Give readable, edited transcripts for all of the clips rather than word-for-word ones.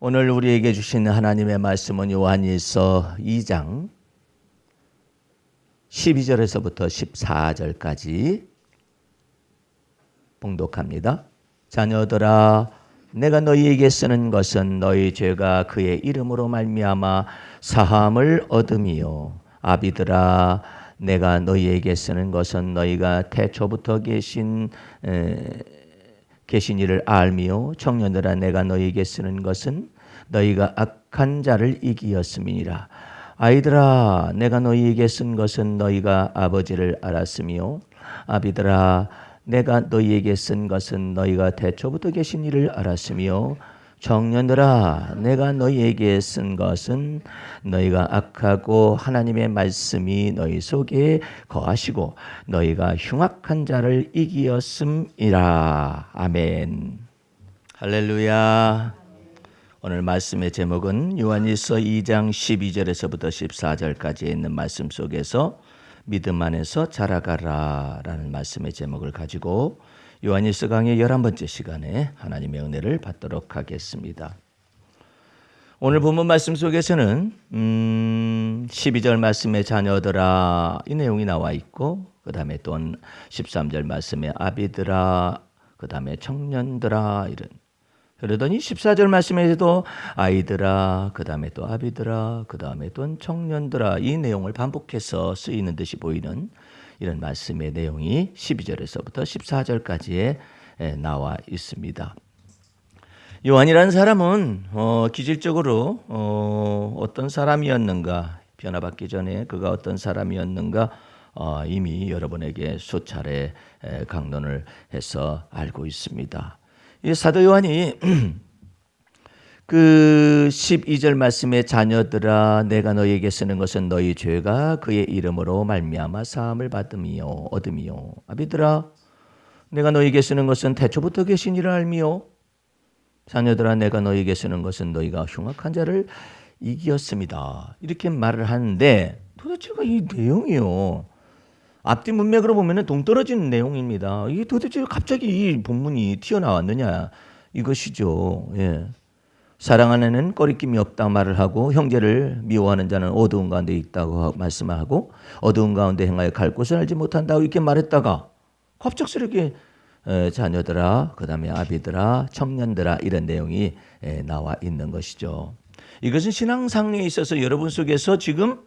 오늘 우리에게 주신 하나님의 말씀은 요한일서 2장 12절에서부터 14절까지 봉독합니다. 자녀들아, 내가 너희에게 쓰는 것은 너희 죄가 그의 이름으로 말미암아 사함을 얻음이요. 아비들아, 내가 너희에게 쓰는 것은 너희가 태초부터 계신 이를 알미요. 청년들아, 내가 너희에게 쓰는 것은 너희가 악한 자를 이기었음이니라. 아이들아, 내가 너희에게 쓴 것은 너희가 아버지를 알았으며, 아비들아, 내가 너희에게 쓴 것은 너희가 태초부터 계신 이를 알았으며, 청년들아, 내가 너희에게 쓴 것은 너희가 악하고 하나님의 말씀이 너희 속에 거하시고 너희가 흉악한 자를 이기었음이라. 아멘. 할렐루야. 오늘 말씀의 제목은 요한일서 2장 12절에서부터 14절까지 있는 말씀 속에서 믿음 안에서 자라가라 라는 말씀의 제목을 가지고 요한일서 강의 11번째 시간에 하나님의 은혜를 받도록 하겠습니다. 오늘 본문 말씀 속에서는 12절 말씀의 자녀들아 이 내용이 나와 있고, 그 다음에 또 13절 말씀의 아비들아, 그 다음에 청년들아, 이런. 그러더니 14절 말씀에서도 아이들아, 그 다음에 또 아비들아, 그 다음에 또 청년들아, 이 내용을 반복해서 쓰이는 듯이 보이는 이런 말씀의 내용이 12절에서부터 14절까지에 나와 있습니다. 요한이라는 사람은 기질적으로 어떤 사람이었는가, 변화받기 전에 그가 어떤 사람이었는가 이미 여러분에게 수차례 강론을 해서 알고 있습니다. 이 사도 요한이 그 12절 말씀의 자녀들아, 내가 너희에게 쓰는 것은 너희 죄가 그의 이름으로 말미암아 사함을 얻음이요. 아비들아, 내가 너희에게 쓰는 것은 태초부터 계신 이를 알미요. 자녀들아, 내가 너희에게 쓰는 것은 너희가 흉악한 자를 이기었습니다. 이렇게 말을 하는데 도대체가 이 내용이요, 앞뒤 문맥으로 보면 동떨어지는 내용입니다. 이게 도대체 갑자기 이 본문이 튀어나왔느냐 이것이죠. 예. 사랑하는 꺼리낌이 없다 말을 하고, 형제를 미워하는 자는 어두운 가운데 있다고 말씀하고, 어두운 가운데 행하여 갈 곳을 알지 못한다고 이렇게 말했다가 갑작스럽게 자녀들아, 그 다음에 아비들아, 청년들아, 이런 내용이 나와 있는 것이죠. 이것은 신앙상에 있어서 여러분 속에서 지금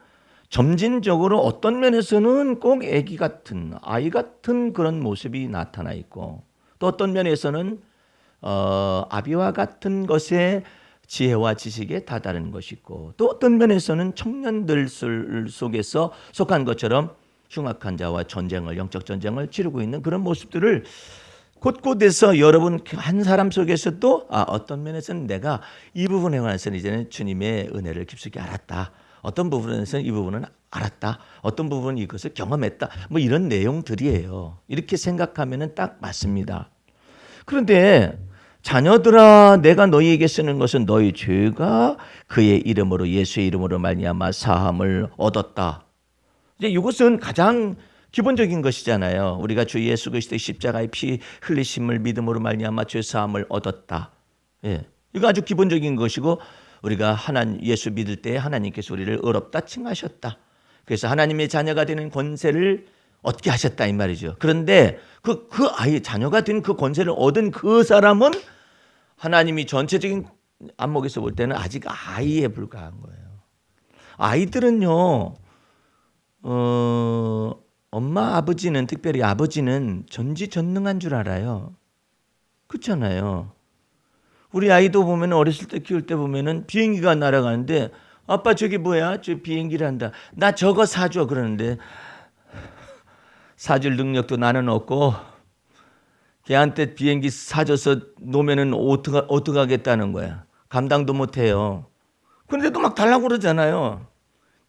점진적으로 어떤 면에서는 꼭 아기 같은, 아이 같은 그런 모습이 나타나 있고, 또 어떤 면에서는 아비와 같은 것에 지혜와 지식에 다다른 것이 있고, 또 어떤 면에서는 청년들 속에서 속한 것처럼 흉악한 자와 전쟁을, 영적 전쟁을 치르고 있는 그런 모습들을 곳곳에서 여러분 한 사람 속에서도 어떤 면에서는 내가 이 부분에 관해서는 이제는 주님의 은혜를 깊숙이 알았다, 어떤 부분에서는 이 부분은 알았다, 어떤 부분은 이것을 경험했다, 뭐 이런 내용들이에요. 이렇게 생각하면 딱 맞습니다. 그런데 자녀들아, 내가 너희에게 쓰는 것은 너희 죄가 그의 이름으로, 예수의 이름으로 말미암아 사함을 얻었다. 이제 이것은 가장 기본적인 것이잖아요. 우리가 주 예수 그리스도의 십자가의 피 흘리심을 믿음으로 말미암아 죄 사함을 얻었다. 예, 이거 아주 기본적인 것이고, 우리가 예수 믿을 때 하나님께서 우리를 의롭다 칭하셨다. 그래서 하나님의 자녀가 되는 권세를 얻게 하셨다 이 말이죠. 그런데 그 아이 자녀가 된 그 권세를 얻은 그 사람은 하나님이 전체적인 안목에서 볼 때는 아직 아이에 불과한 거예요. 아이들은요, 엄마 아버지는, 특별히 아버지는 전지전능한 줄 알아요. 그렇잖아요. 우리 아이도 보면 어렸을 때 키울 때 보면은 비행기가 날아가는데 아빠 저기 뭐야? 저 비행기를 한다. 나 저거 사줘 그러는데 사줄 능력도 나는 없고, 걔한테 비행기 사줘서 놓으면은 어떻게 하겠다는 거야. 감당도 못해요. 그런데도 막 달라고 그러잖아요.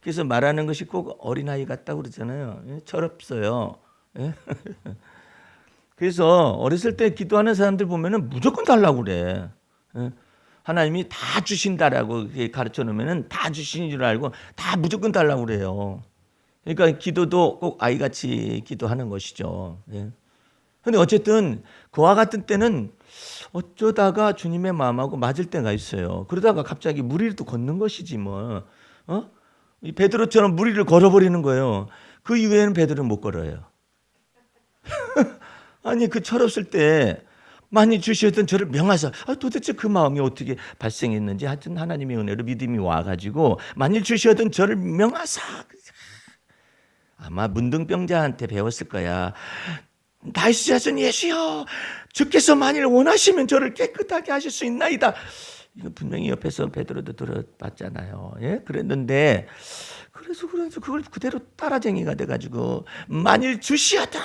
그래서 말하는 것이 꼭 어린아이 같다고 그러잖아요. 철없어요. 그래서 어렸을 때 기도하는 사람들 보면은 무조건 달라고 그래. 하나님이 다 주신다라고 가르쳐 놓으면은 다 주신 줄 알고 다 무조건 달라고 그래요. 그러니까 기도도 꼭 아이같이 기도하는 것이죠. 근데 어쨌든 그와 같은 때는 어쩌다가 주님의 마음하고 맞을 때가 있어요. 그러다가 갑자기 물 위를 또 걷는 것이지 뭐. 이 베드로처럼 물 위를 걸어버리는 거예요. 그 이후에는 베드로는 못 걸어요. 아니 그 철없을 때 많이 주시었던 저를 명하사 도대체 그 마음이 어떻게 발생했는지 하여튼 하나님의 은혜로 믿음이 와가지고 만일 주시었던 저를 명하사 아마 문둥병자한테 배웠을 거야. 다윗의 자손 예수여 주께서 만일 원하시면 저를 깨끗하게 하실 수 있나이다. 이거 분명히 옆에서 베드로도 들어봤잖아요. 예? 그랬는데 그래서 그걸 그대로 따라쟁이가 돼가지고 만일 주시하던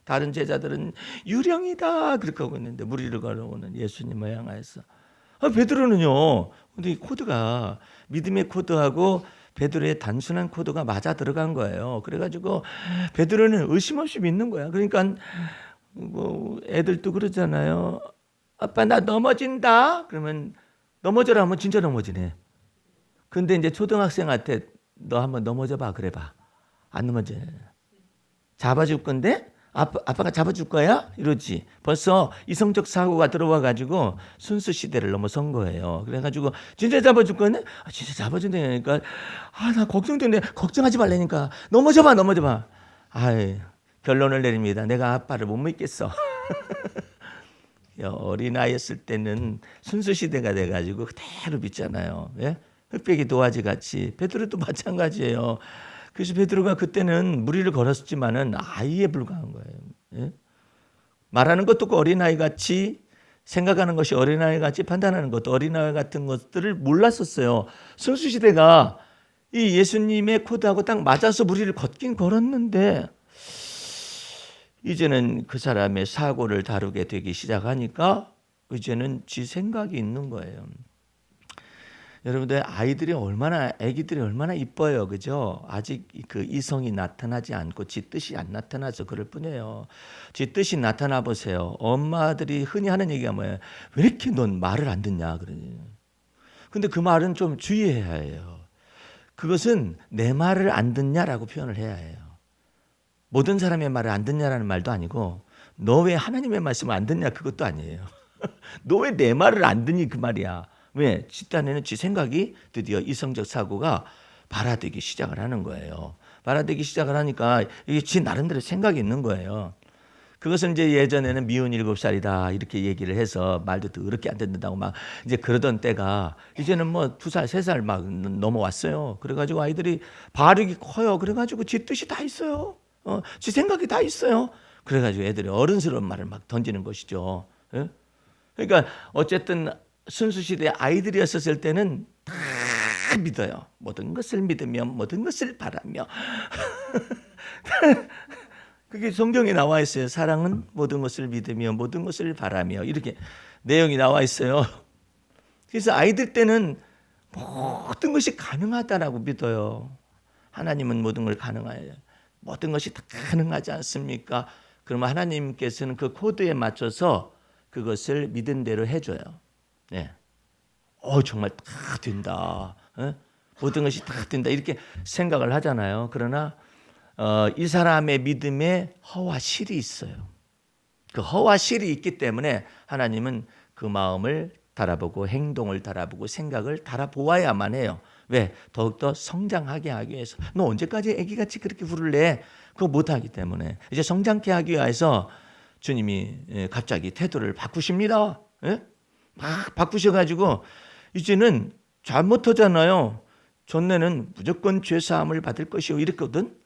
다른 제자들은 유령이다 그렇게 하고 있는데 무리를 걸어오는 예수님을 향하여서 베드로는요. 근데 이 코드가 믿음의 코드하고 베드로의 단순한 코드가 맞아 들어간 거예요. 그래가지고 베드로는 의심 없이 믿는 거야. 그러니까 뭐 애들도 그러잖아요. 아빠 나 넘어진다. 그러면 넘어져라 하면 진짜 넘어지네. 근데 이제 초등학생한테 너 한번 넘어져 봐 그래 봐. 안 넘어져. 잡아줄 건데 아빠가 잡아줄 거야? 이러지. 벌써 이성적 사고가 들어와 가지고 순수 시대를 넘어선 거예요. 그래가지고 진짜 잡아줄 거네? 진짜 잡아준다니까. 나 걱정되네. 걱정하지 말라니까. 넘어져 봐. 결론을 내립니다. 내가 아빠를 못 믿겠어. 어린아이였을 때는 순수 시대가 돼가지고 그대로 믿잖아요. 예? 흑백이 도화지 같이 베드로도 마찬가지예요. 그래서 베드로가 그때는 무리를 걸었지만은 아이에 불과한 거예요. 예? 말하는 것도 어린아이 같이 생각하는 것이 어린아이 같이 판단하는 것도 어린아이 같은 것들을 몰랐었어요. 순수 시대가 이 예수님의 코드하고 딱 맞아서 무리를 걷긴 걸었는데 이제는 그 사람의 사고를 다루게 되기 시작하니까 이제는 지 생각이 있는 거예요. 여러분들 아기들이 얼마나 이뻐요, 그죠? 아직 그 이성이 나타나지 않고 지 뜻이 안 나타나서 그럴 뿐이에요. 지 뜻이 나타나 보세요. 엄마들이 흔히 하는 얘기가 뭐예요? 왜 이렇게 넌 말을 안 듣냐 그러니. 근데 그 말은 좀 주의해야 해요. 그것은 내 말을 안 듣냐라고 표현을 해야 해요. 모든 사람의 말을 안 듣냐라는 말도 아니고 너 왜 하나님의 말씀을 안 듣냐 그것도 아니에요. 너 왜 내 말을 안 듣니 그 말이야. 왜? 지 딴에는 지 생각이 드디어 이성적 사고가 발화되기 시작을 하는 거예요. 발화되기 시작을 하니까 이게 지 나름대로 생각이 있는 거예요. 그것은 이제 예전에는 미운 7살이다 이렇게 얘기를 해서 말도 더럽게 안 듣는다고 막 이제 그러던 때가 이제는 뭐 2살, 3살 막 넘어왔어요. 그래가지고 아이들이 발육이 커요. 그래가지고 지 뜻이 다 있어요. 지 생각이 다 있어요. 그래가지고 애들이 어른스러운 말을 막 던지는 것이죠. 예? 그러니까 어쨌든 순수시대 아이들이었을 때는 다 믿어요. 모든 것을 믿으며 모든 것을 바라며 그게 성경에 나와 있어요. 사랑은 모든 것을 믿으며 모든 것을 바라며 이렇게 내용이 나와 있어요. 그래서 아이들 때는 모든 것이 가능하다라고 믿어요. 하나님은 모든 걸 가능해요. 모든 것이 다 가능하지 않습니까? 그러면 하나님께서는 그 코드에 맞춰서 그것을 믿은 대로 해줘요. 네. 정말 다 된다. 모든 것이 다 된다. 이렇게 생각을 하잖아요. 그러나 이 사람의 믿음에 허와 실이 있어요. 그 허와 실이 있기 때문에 하나님은 그 마음을 달아보고 행동을 달아보고 생각을 달아보아야만 해요. 왜? 더욱더 성장하게 하기 위해서. 너 언제까지 애기같이 그렇게 부를래? 그거 못하기 때문에. 이제 성장케 하기 위해서 주님이 갑자기 태도를 바꾸십니다. 예? 막 바꾸셔가지고 이제는 잘못하잖아요. 전에는 무조건 죄사함을 받을 것이요 이랬거든.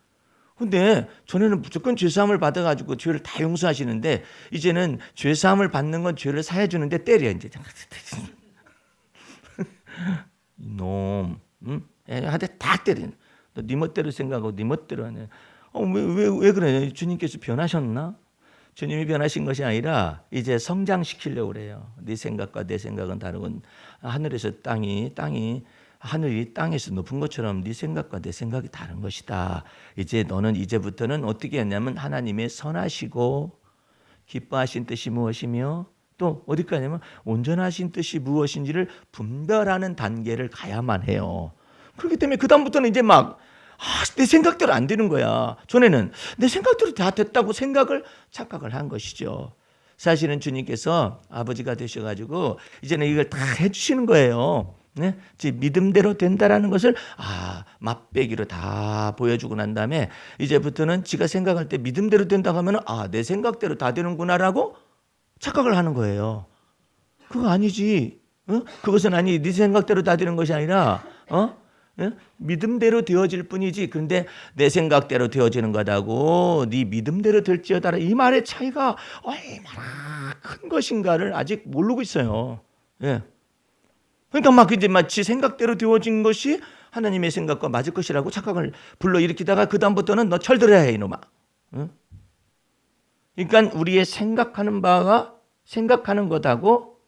근데 전에는 무조건 죄사함을 받아가지고 죄를 다 용서하시는데 이제는 죄사함을 받는 건 죄를 사해 주는데 때려 이제. 이놈, 한테 다 때리는. 너 네 멋대로 생각하고 네 멋대로 하네. 왜 그래? 주님께서 변하셨나? 주님이 변하신 것이 아니라 이제 성장시키려고 그래요. 네 생각과 내 생각은 다르군. 하늘에서 땅이 하늘이 땅에서 높은 것처럼 네 생각과 내 생각이 다른 것이다. 이제 너는 이제부터는 어떻게 했냐면 하나님의 선하시고 기뻐하신 뜻이 무엇이며 또 어디까지 하냐면 온전하신 뜻이 무엇인지를 분별하는 단계를 가야만 해요. 그렇기 때문에 그 다음부터는 이제 막 내 생각대로 안 되는 거야. 전에는 내 생각대로 다 됐다고 착각을 한 것이죠. 사실은 주님께서 아버지가 되셔가지고 이제는 이걸 다 해주시는 거예요. 네? 믿음대로 된다라는 것을 맛배기로 다 보여주고 난 다음에 이제부터는 지가 생각할 때 믿음대로 된다고 하면 내 생각대로 다 되는구나라고 착각을 하는 거예요. 그거 아니지. 그것은 네 생각대로 다 되는 것이 아니라 믿음대로 되어질 뿐이지. 그런데 내 생각대로 되어지는 거다고 네 믿음대로 될지어다, 이 말의 차이가 얼마나 큰 것인가를 아직 모르고 있어요. 예. 그러니까 지 생각대로 되어진 것이 하나님의 생각과 맞을 것이라고 착각을 불러일으키다가 그 다음부터는 너 철들어야 해 이놈아. 그러니까 우리의 생각하는 바가 생각하는 것하고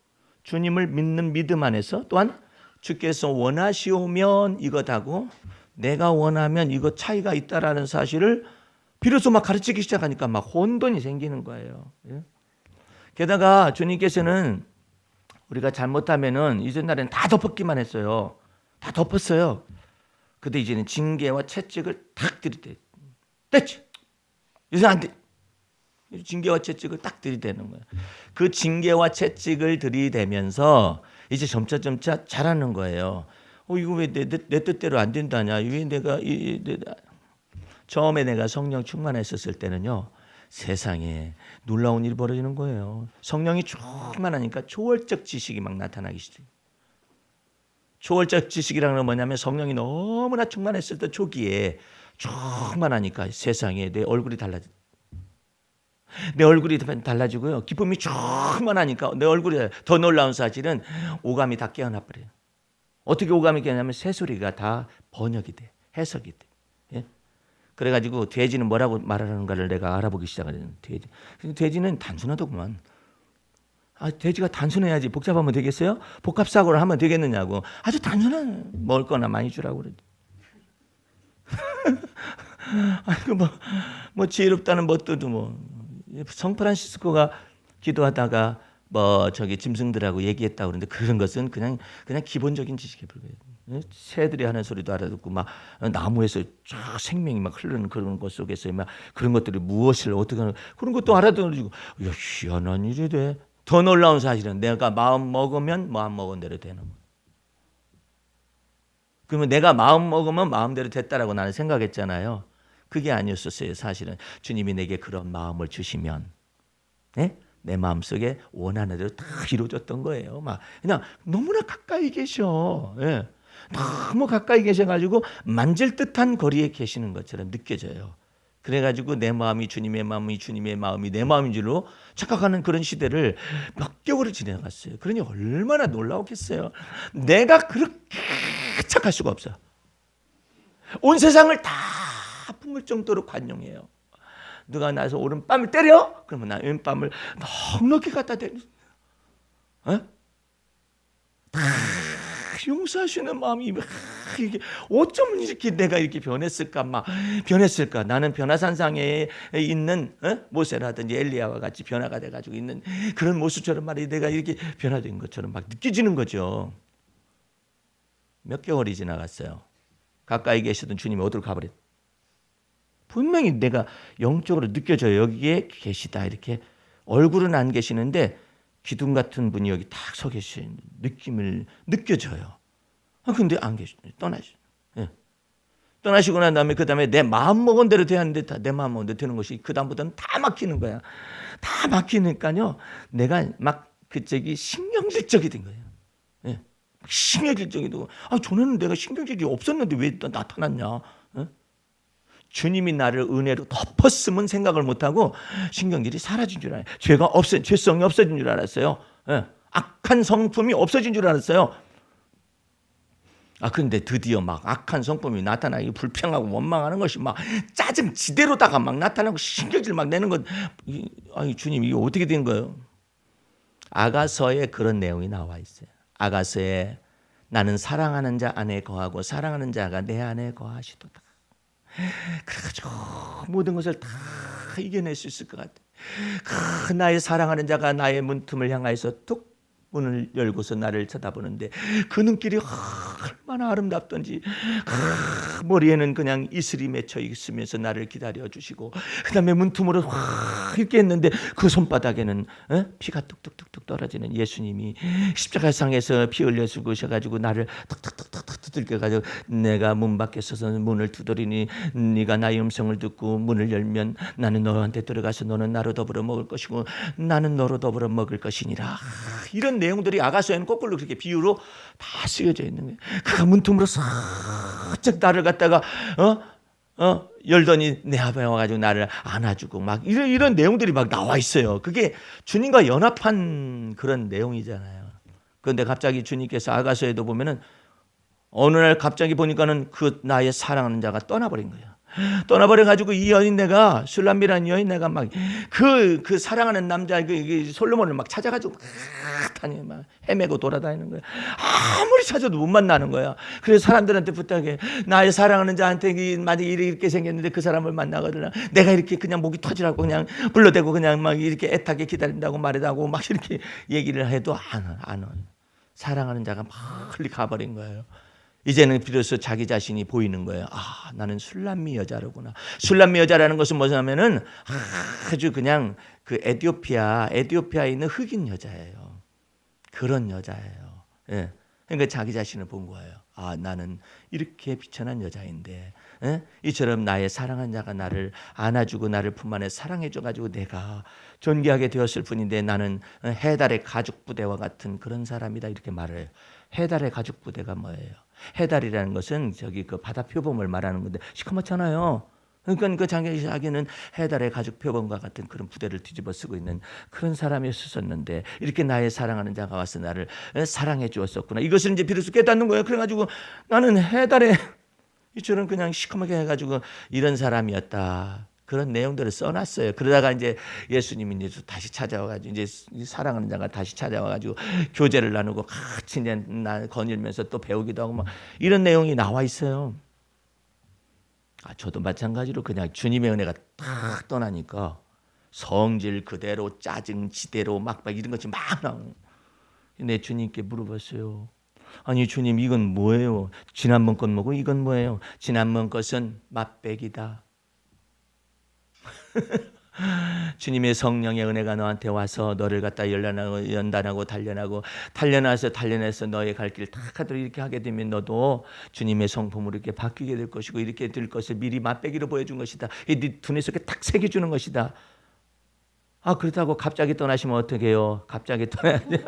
주님을 믿는 믿음 안에서 또한 주께서 원하시오면 이것하고 내가 원하면 이거 차이가 있다라는 사실을 비로소 가르치기 시작하니까 혼돈이 생기는 거예요. 게다가 주님께서는 우리가 잘못하면은 이전날에는 다 덮었기만 했어요. 다 덮었어요. 근데 이제는 징계와 채찍을 탁 들이대. 됐지? 이제 안 돼. 징계와 채찍을 딱 들이대는 거예요. 그 징계와 채찍을 들이대면서 이제 점차 잘하는 거예요. 이거 왜 내 뜻대로 안 된다냐? 왜 처음에 내가 성령 충만했었을 때는요. 세상에 놀라운 일이 벌어지는 거예요. 성령이 충만하니까 초월적 지식이 나타나기 시작해요. 초월적 지식이라는 건 뭐냐면 성령이 너무나 충만했을 때 초기에 충만하니까 세상에 내 얼굴이 달라져. 내 얼굴이 달라지고요. 기쁨이 충만하니까 내 얼굴이 더 놀라운 사실은 오감이 다 깨어나 버려요. 어떻게 오감이 깨어나면 새소리가 다 번역이 돼. 해석이 돼. 예? 그래가지고 돼지는 뭐라고 말하는가를 내가 알아보기 시작하는 돼지는 단순하더구만. 돼지가 단순해야지 복잡하면 되겠어요? 복합사고를 하면 되겠느냐고. 아주 단순한 먹을 거나 많이 주라고 그러지. 지혜롭다는 것도 성프란시스코가 기도하다가 짐승들하고 얘기했다고 그러는데 그런 것은 그냥 기본적인 지식에 불과해요. 새들이 하는 소리도 알아듣고 나무에서 쫙 생명이 흐르는 그런 것 속에서 그런 것들이 무엇을 어떻게 하는 그런 것도 알아듣고 희한한 일이 돼. 더 놀라운 사실은 내가 마음 먹으면 마음 먹은 대로 되는 거예요. 그러면 내가 마음 먹으면 마음대로 됐다라고 나는 생각했잖아요. 그게 아니었었어요. 사실은 주님이 내게 그런 마음을 주시면 내 마음속에 원하는 대로 다 이루어졌던 거예요. 그냥 너무나 가까이 계셔. 너무 가까이 계셔가지고 만질 듯한 거리에 계시는 것처럼 느껴져요. 그래가지고 내 마음이 주님의 마음이 주님의 마음이 내 마음인 줄로 착각하는 그런 시대를 몇 개월을 지내갔어요. 그러니 얼마나 놀라웠겠어요. 내가 그렇게 착할 수가 없어. 온 세상을 다 품을 정도로 관용해요. 누가 나서 오른뺨을 때려? 그러면 나 왼뺨을 넉넉히 갖다 대는. 다 용서하시는 마음이 이게 어쩌면 이렇게 내가 이렇게 변했을까? 나는 변화산상에 있는 모세라든지 엘리야와 같이 변화가 돼가지고 있는 그런 모습처럼 내가 이렇게 변화된 것처럼 느껴지는 거죠. 몇 개월이 지나갔어요. 가까이 계시던 주님이 어디로 가버렸? 분명히 내가 영적으로 느껴져요. 여기에 계시다 이렇게 얼굴은 안 계시는데 기둥 같은 분이 여기 딱 서 계신 느낌을 느껴져요. 근데 안 계시, 떠나시죠. 떠나시고 난 다음에 그 다음에 내 마음 먹은 대로 돼야 하는데 내 마음 먹은 대로 되는 것이 그 다음부터는 다 막히는 거야. 다 막히니까요. 내가 그쪽이 신경질적이 된 거예요. 신경질적이 되고 전에는 내가 신경질이 없었는데 왜 또 나타났냐. 주님이 나를 은혜로 덮었으면 생각을 못하고 신경질이 사라진 줄 알아요. 죄성이 없어진 줄 알았어요. 악한 성품이 없어진 줄 알았어요. 그런데 드디어 악한 성품이 나타나기 불평하고 원망하는 것이 짜증 지대로다가 나타나고 신경질 내는 것. 주님 이게 어떻게 된 거예요? 아가서에 그런 내용이 나와 있어요. 아가서에 나는 사랑하는 자 안에 거하고 사랑하는 자가 내 안에 거하시도다. 그래가지고 모든 것을 다 이겨낼 수 있을 것 같아. 나의 사랑하는 자가 나의 문틈을 향하여서 툭 문을 열고서 나를 쳐다보는데 그 눈길이 얼마나 얼마나 아름답던지. 머리에는 그냥 이슬이 맺혀 있으면서 나를 기다려 주시고, 그 다음에 문틈으로 확 이렇게 했는데 그 손바닥에는 피가 뚝뚝뚝뚝 떨어지는 예수님이 십자가상에서 피 흘려 죽으셔가지고 나를 탁탁탁탁 두들겨가지고, 내가 문 밖에 서서 문을 두드리니 네가 나의 음성을 듣고 문을 열면 나는 너한테 들어가서 너는 나로 더불어 먹을 것이고 나는 너로 더불어 먹을 것이니라. 이런 내용들이 아가서에는 거꾸로 그렇게 비유로 다 쓰여져 있는 거예요. 그 문틈으로 살짝 나를 갖다가 열더니 내 앞에 와가지고 나를 안아주고 막 이런 내용들이 막 나와 있어요. 그게 주님과 연합한 그런 내용이잖아요. 그런데 갑자기 주님께서 아가서에도 보면은 어느 날 갑자기 보니까는 그 나의 사랑하는 자가 떠나버린 거예요. 떠나버려가지고 이 여인네가, 술람미라는 여인네가 막 그 사랑하는 남자 그 솔로몬을 막 찾아가지고 막 헤매고 돌아다니는 거야. 아무리 찾아도 못 만나는 거야. 그래서 사람들한테 부탁해. 나의 사랑하는 자한테 만약에 이렇게 생겼는데 그 사람을 만나거든. 내가 이렇게 그냥 목이 터지라고 그냥 불러대고 그냥 막 이렇게 애타게 기다린다고 말하고 막 이렇게 얘기를 해도 안 와. 사랑하는 자가 멀리 가버린 거예요. 이제는 비로소 자기 자신이 보이는 거예요. 아, 나는 술람미 여자로구나. 술람미 여자라는 것은 뭐냐면은 아주 그냥 그 에티오피아에 있는 흑인 여자예요. 그런 여자예요. 예. 그러니까 자기 자신을 본 거예요. 아, 나는 이렇게 비천한 여자인데, 이처럼 나의 사랑한 자가 나를 안아주고 나를 품 안에 사랑해줘가지고 내가 존귀하게 되었을 뿐인데 나는 해달의 가죽 부대와 같은 그런 사람이다, 이렇게 말을 해요. 해달의 가죽 부대가 뭐예요? 해달이라는 것은 저기 그 바다 표범을 말하는 건데 시커멓잖아요. 그러니까 그 자기는 해달의 가죽 표범과 같은 그런 부대를 뒤집어 쓰고 있는 그런 사람이었었는데, 이렇게 나의 사랑하는 자가 와서 나를 사랑해 주었었구나. 이것을 이제 비로소 깨닫는 거예요. 그래가지고 나는 해달의 이처럼 그냥 시커멓게 해가지고 이런 사람이었다. 그런 내용들을 써놨어요. 그러다가 이제 예수님이 이제 다시 찾아와가지고 이제 사랑하는 자가 다시 찾아와가지고 교제를 나누고 같이 이제 거닐면서 또 배우기도 하고 막 이런 내용이 나와 있어요. 저도 마찬가지로 그냥 주님의 은혜가 딱 떠나니까 성질 그대로 짜증 지대로 막 이런 것이 막 나오는. 내 주님께 물어봤어요. 아니 주님, 이건 뭐예요? 지난번 것 뭐고 이건 뭐예요? 지난번 것은 맛배기다. 주님의 성령의 은혜가 너한테 와서 너를 갖다 연단하고 단련해서 너의 갈 길 딱 하도록 이렇게 하게 되면 너도 주님의 성품으로 이렇게 바뀌게 될 것이고 이렇게 될 것을 미리 맛배기로 보여준 것이다. 네 두뇌 속에 딱 새겨주는 것이다. 그렇다고 갑자기 떠나시면 어떻게 해요? 갑자기 떠나야 돼.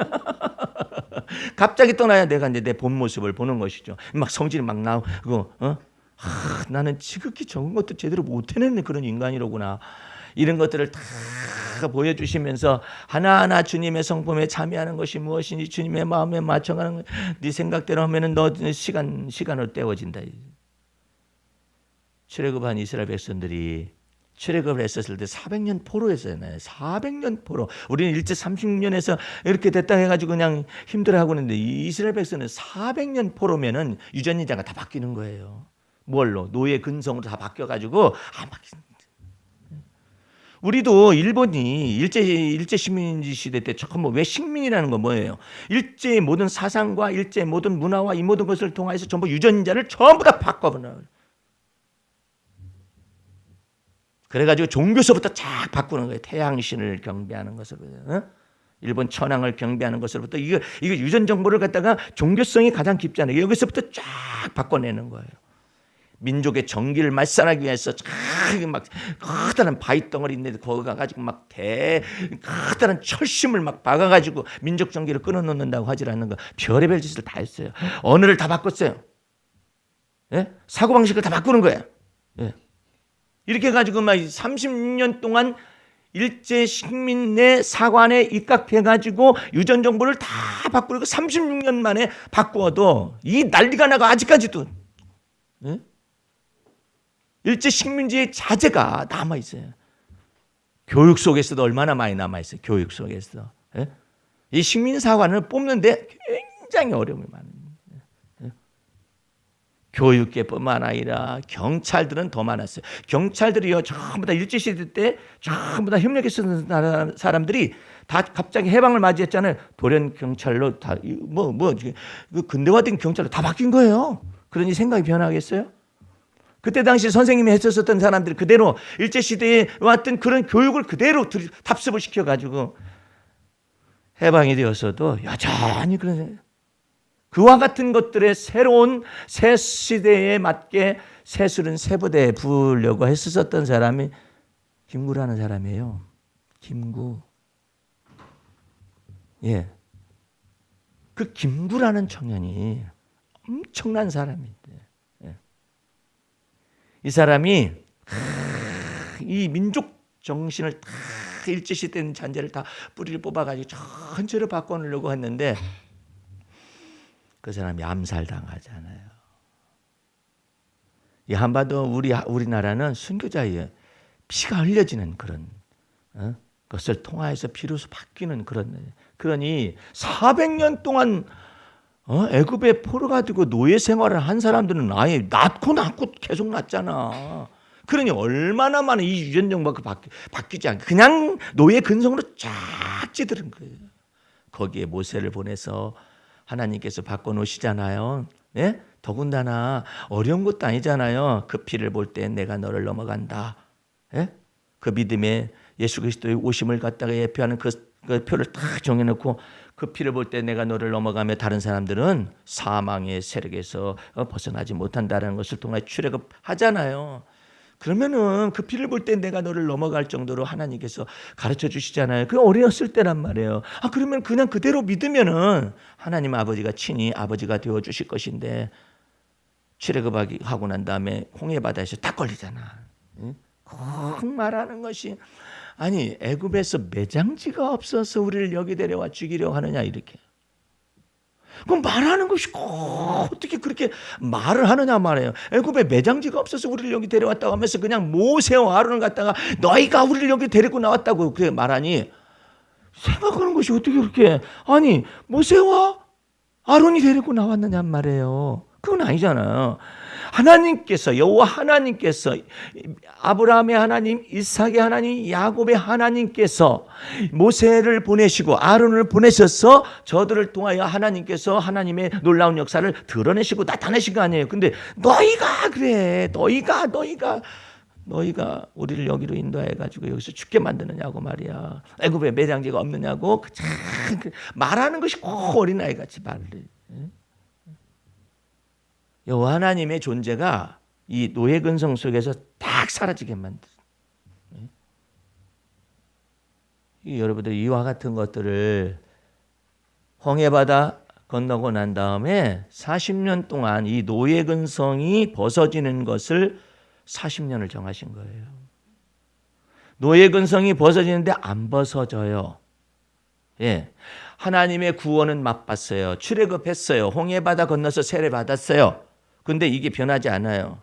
갑자기 떠나야 내가 이제 내 본 모습을 보는 것이죠. 막 성질이 막 나오고 나는 지극히 적은 것도 제대로 못 해내는 그런 인간이로구나. 이런 것들을 다 보여주시면서 하나하나 주님의 성품에 참여하는 것이 무엇인지 주님의 마음에 맞춰가는 네 생각대로 하면은 너 시간으로 때워진다. 출애굽한 이스라엘 백성들이 출애굽을 했었을 때 400년 포로였잖아요. 400년 포로. 우리는 일제 36년에서 이렇게 됐다 해가지고 그냥 힘들어하고 있는데 이스라엘 백성은 400년 포로면은 유전자가 다 바뀌는 거예요. 뭘로? 노예 근성으로 다 바뀌어가지고 우리도 일본이 일제 식민지 시대 때 처음 왜 식민이라는 건 뭐예요? 일제의 모든 사상과 일제의 모든 문화와 이 모든 것을 통해서 전부 유전자를 전부 다 바꿔버려요. 그래가지고 종교서부터 쫙 바꾸는 거예요. 태양신을 경배하는 것으로, 일본 천황을 경배하는 것으로부터 이거 유전 정보를 갖다가 종교성이 가장 깊잖아요. 여기서부터 쫙 바꿔내는 거예요. 민족의 정기를 말살하기 위해서 막 커다란 바위 덩어리 있는데 거기 가가지고 막 커다란 철심을 막 박아가지고 민족 정기를 끊어놓는다고 하질 않는 거. 별의별 짓을 다 했어요. 언어를 다 바꿨어요. 예? 사고방식을 다 바꾸는 거예요. 예. 이렇게 해가지고 막 36년 동안 일제 식민의 사관에 입각해가지고 유전 정보를 다 바꾸고 36년 만에 바꾸어도 이 난리가 나고 아직까지도, 예? 일제 식민지의 자재가 남아있어요. 교육 속에서도 얼마나 많이 남아있어요. 교육 속에서. 예? 이 식민사관을 뽑는데 굉장히 어려움이 많아요. 예? 교육계뿐만 아니라 경찰들은 더 많았어요. 경찰들이요 전부 다 일제시대 때 전부 다 협력했었던 사람들이 다 갑자기 해방을 맞이했잖아요. 돌연 경찰로 다 그 근대화된 경찰로 다 바뀐 거예요. 그러니 생각이 변하겠어요? 그때 당시 선생님이 했었던 사람들이 그대로 일제시대에 왔던 그런 교육을 그대로 답습을 시켜가지고 해방이 되었어도 여전히 그런 그와 같은 것들의 새로운 새 시대에 맞게 새술은 새부대에 부으려고 했었던 사람이 김구라는 사람이에요. 김구. 예. 그 김구라는 청년이 엄청난 사람인데, 예. 이 사람이 이 민족 정신을 다 일제시대 잔재를 다 뿌리를 뽑아가지고 전체를 바꿔놓으려고 했는데 그 사람이 암살당하잖아요. 이 한반도 우리나라는 순교자의 피가 흘려지는 그런 것을 통하여서 비로소 바뀌는 그러니 400년 동안 애굽에 포로가지고 노예 생활을 한 사람들은 아예 낳고 계속 낳잖아. 그러니 얼마나 많은 이 유전 정보가 바뀌지 않게 그냥 노예 근성으로 쫙 찌들은 거예요. 거기에 모세를 보내서 하나님께서 바꿔놓으시잖아요. 예? 더군다나 어려운 것도 아니잖아요. 그 피를 볼 때 내가 너를 넘어간다. 예? 그 믿음에 예수 그리스도의 오심을 갖다가 예표하는 그 표를 딱 정해놓고 그 피를 볼 때 내가 너를 넘어가며 다른 사람들은 사망의 세력에서 벗어나지 못한다는 것을 통해 출애굽하잖아요. 그러면은 그 피를 볼 때 내가 너를 넘어갈 정도로 하나님께서 가르쳐 주시잖아요. 그 어렸을 때란 말이에요. 그러면 그냥 그대로 믿으면은 하나님 아버지가 친히 아버지가 되어 주실 것인데 출애굽하고 난 다음에 홍해 바다에서 딱 걸리잖아. 꼭 말하는 것이 아니 애굽에서 매장지가 없어서 우리를 여기 데려와 죽이려고 하느냐 이렇게. 그럼 말하는 것이 꼭 어떻게 그렇게 말을 하느냐 말이에요. 애굽에 매장지가 없어서 우리를 여기 데려왔다고 하면서 그냥 모세와 아론을 갖다가 너희가 우리를 여기 데리고 나왔다고 그렇게 말하니 생각하는 것이 어떻게 그렇게 아니 모세와 아론이 데리고 나왔느냐 말이에요. 그건 아니잖아요. 하나님께서 여호와 하나님께서 아브라함의 하나님, 이삭의 하나님, 야곱의 하나님께서 모세를 보내시고 아론을 보내셔서 저들을 통하여 하나님께서 하나님의 놀라운 역사를 드러내시고 나타내신 거 아니에요. 근데 너희가 그래. 너희가 우리를 여기로 인도해 가지고 여기서 죽게 만드느냐고 말이야. 애굽에 매장지가 없느냐고 말하는 것이 꼭 어린아이 같이 말을 해. 여호와 하나님의 존재가 이 노예 근성 속에서 딱 사라지게 만들. 여러분들 이와 같은 것들을 홍해바다 건너고 난 다음에 40년 동안 이 노예 근성이 벗어지는 것을 40년을 정하신 거예요. 노예 근성이 벗어지는데 안 벗어져요. 예. 하나님의 구원은 맛봤어요. 출애굽했어요. 홍해바다 건너서 세례 받았어요. 근데 이게 변하지 않아요.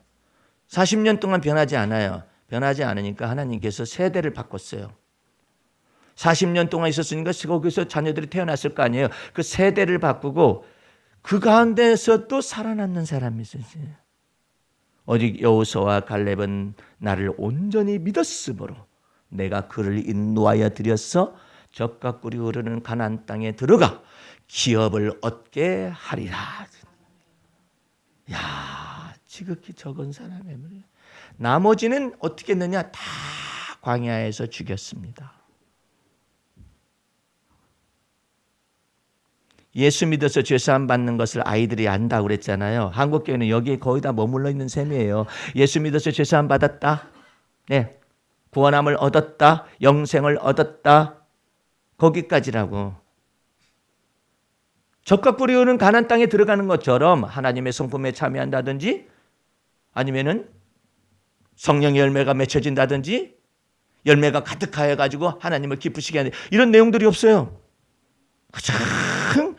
40년 동안 변하지 않아요. 변하지 않으니까 하나님께서 세대를 바꿨어요. 40년 동안 있었으니까 거기서 자녀들이 태어났을 거 아니에요. 그 세대를 바꾸고 그 가운데서 또 살아남는 사람이 있었어요. 오직 여호수아와 갈렙은 나를 온전히 믿었으므로 내가 그를 인도하여 드렸어 젖과 꿀이 흐르는 가나안 땅에 들어가 기업을 얻게 하리라. 야, 지극히 적은 사람의 물. 나머지는 어떻게 했느냐? 다 광야에서 죽였습니다. 예수 믿어서 죄사함 받는 것을 아이들이 안다고 그랬잖아요. 한국교회는 여기에 거의 다 머물러 있는 셈이에요. 예수 믿어서 죄사함 받았다. 네. 구원함을 얻었다. 영생을 얻었다. 거기까지라고. 젖과 꿀이 흐르는 가나안 땅에 들어가는 것처럼 하나님의 성품에 참여한다든지 아니면은 성령의 열매가 맺혀진다든지 열매가 가득하여 가지고 하나님을 기쁘시게 하는 이런 내용들이 없어요. 참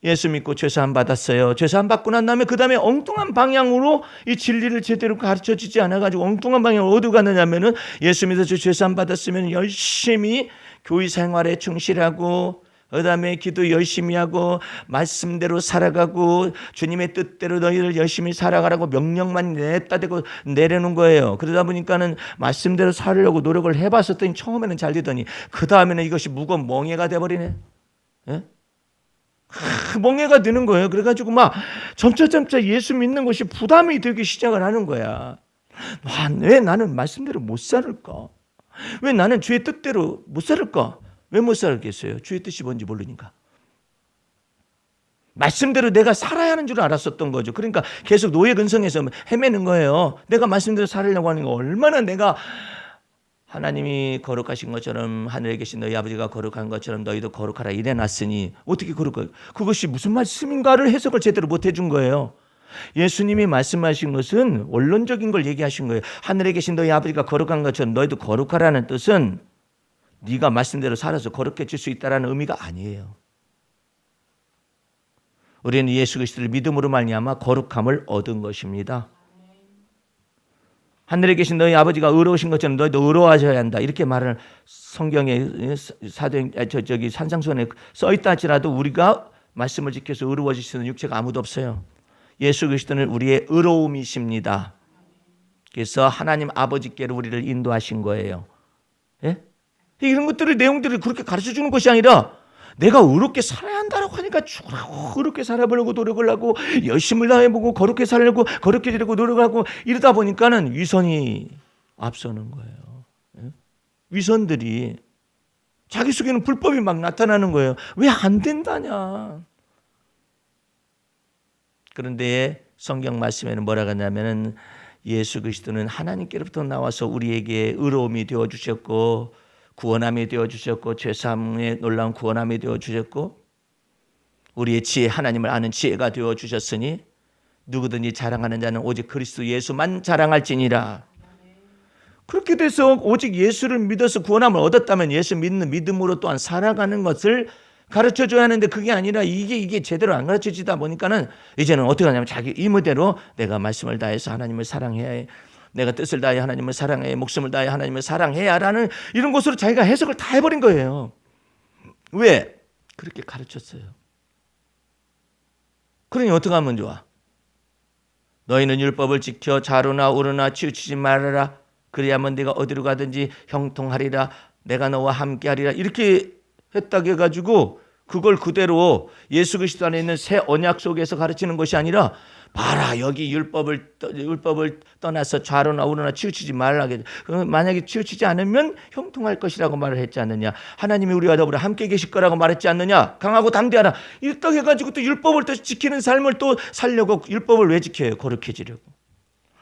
예수 믿고 죄사함 받았어요. 죄사함 받고 난 다음에 그 다음에 엉뚱한 방향으로 이 진리를 제대로 가르쳐주지 않아가지고 엉뚱한 방향으로 어디 갔느냐면은 예수 믿어서 죄사함 받았으면 열심히 교회 생활에 충실하고 그다음에 기도 열심히 하고 말씀대로 살아가고 주님의 뜻대로 너희들 열심히 살아가라고 명령만 냈다 대고 내려놓은 거예요. 그러다 보니까는 말씀대로 살려고 노력을 해봤었더니 처음에는 잘 되더니 그 다음에는 이것이 무거운 멍해가 돼버리네. 예? 멍해가 되는 거예요. 그래가지고 막 점차 예수 믿는 것이 부담이 되기 시작을 하는 거야. 왜 나는 말씀대로 못 살을까? 왜 나는 주의 뜻대로 못 살을까? 왜 못 살겠어요? 주의 뜻이 뭔지 모르니까. 말씀대로 내가 살아야 하는 줄 알았었던 거죠. 그러니까 계속 노예 근성에서 헤매는 거예요. 내가 말씀대로 살으려고 하는 거 얼마나 내가 하나님이 거룩하신 것처럼 하늘에 계신 너희 아버지가 거룩한 것처럼 너희도 거룩하라 이래놨으니 어떻게 거룩해? 그것이 무슨 말씀인가를 해석을 제대로 못 해준 거예요. 예수님이 말씀하신 것은 원론적인 걸 얘기하신 거예요. 하늘에 계신 너희 아버지가 거룩한 것처럼 너희도 거룩하라는 뜻은 네가 말씀대로 살아서 거룩해질 수 있다는 의미가 아니에요. 우리는 예수 그리스도를 믿음으로 말미암아 거룩함을 얻은 것입니다. 하늘에 계신 너희 아버지가 의로우신 것처럼 너희도 의로워하셔야 한다. 이렇게 말을 성경에 산상수훈에 써 있다 할지라도 우리가 말씀을 지켜서 의로워질 수 있는 육체가 아무도 없어요. 예수 그리스도는 우리의 의로움이십니다. 그래서 하나님 아버지께로 우리를 인도하신 거예요. 예? 이런 것들을 내용들을 그렇게 가르쳐 주는 것이 아니라 내가 의롭게 살아야 한다고 하니까 죽으라고 의롭게 살아보려고 노력을 하고 열심을 다해보고 거룩하게 살려고 거룩해지려고 노력하고 이러다 보니까는 위선이 앞서는 거예요. 위선들이 자기 속에는 불법이 막 나타나는 거예요. 왜 안 된다냐. 그런데 성경 말씀에는 뭐라고 하냐면은 예수 그리스도는 하나님께로부터 나와서 우리에게 의로움이 되어주셨고 구원함이 되어주셨고 죄사함의 놀라운 구원함이 되어주셨고 우리의 지혜 하나님을 아는 지혜가 되어주셨으니 누구든지 자랑하는 자는 오직 그리스도 예수만 자랑할지니라. 그렇게 돼서 오직 예수를 믿어서 구원함을 얻었다면 예수 믿는 믿음으로 또한 살아가는 것을 가르쳐줘야 하는데 그게 아니라 이게 제대로 안 가르쳐지다 보니까는 이제는 어떻게 하냐면 자기 임의대로 내가 말씀을 다해서 하나님을 사랑해야 해. 내가 뜻을 다해 하나님을 사랑해. 목숨을 다해 하나님을 사랑해야 라는 이런 것으로 자기가 해석을 다 해버린 거예요. 왜? 그렇게 가르쳤어요. 그러니 어떻게 하면 좋아? 너희는 율법을 지켜 좌로나 우로나 치우치지 말아라. 그래야만 네가 어디로 가든지 형통하리라. 내가 너와 함께하리라. 이렇게 했다고 해가지고 그걸 그대로 예수 그리스도 안에 있는 새 언약 속에서 가르치는 것이 아니라 봐라 여기 율법을 떠나서 좌로나 우로나 치우치지 말라. 만약에 치우치지 않으면 형통할 것이라고 말을 했지 않느냐. 하나님이 우리와 더불어 함께 계실 거라고 말했지 않느냐. 강하고 담대하라. 이렇게 해가지고 또 율법을 또 지키는 삶을 또 살려고. 율법을 왜 지켜요? 거룩해지려고.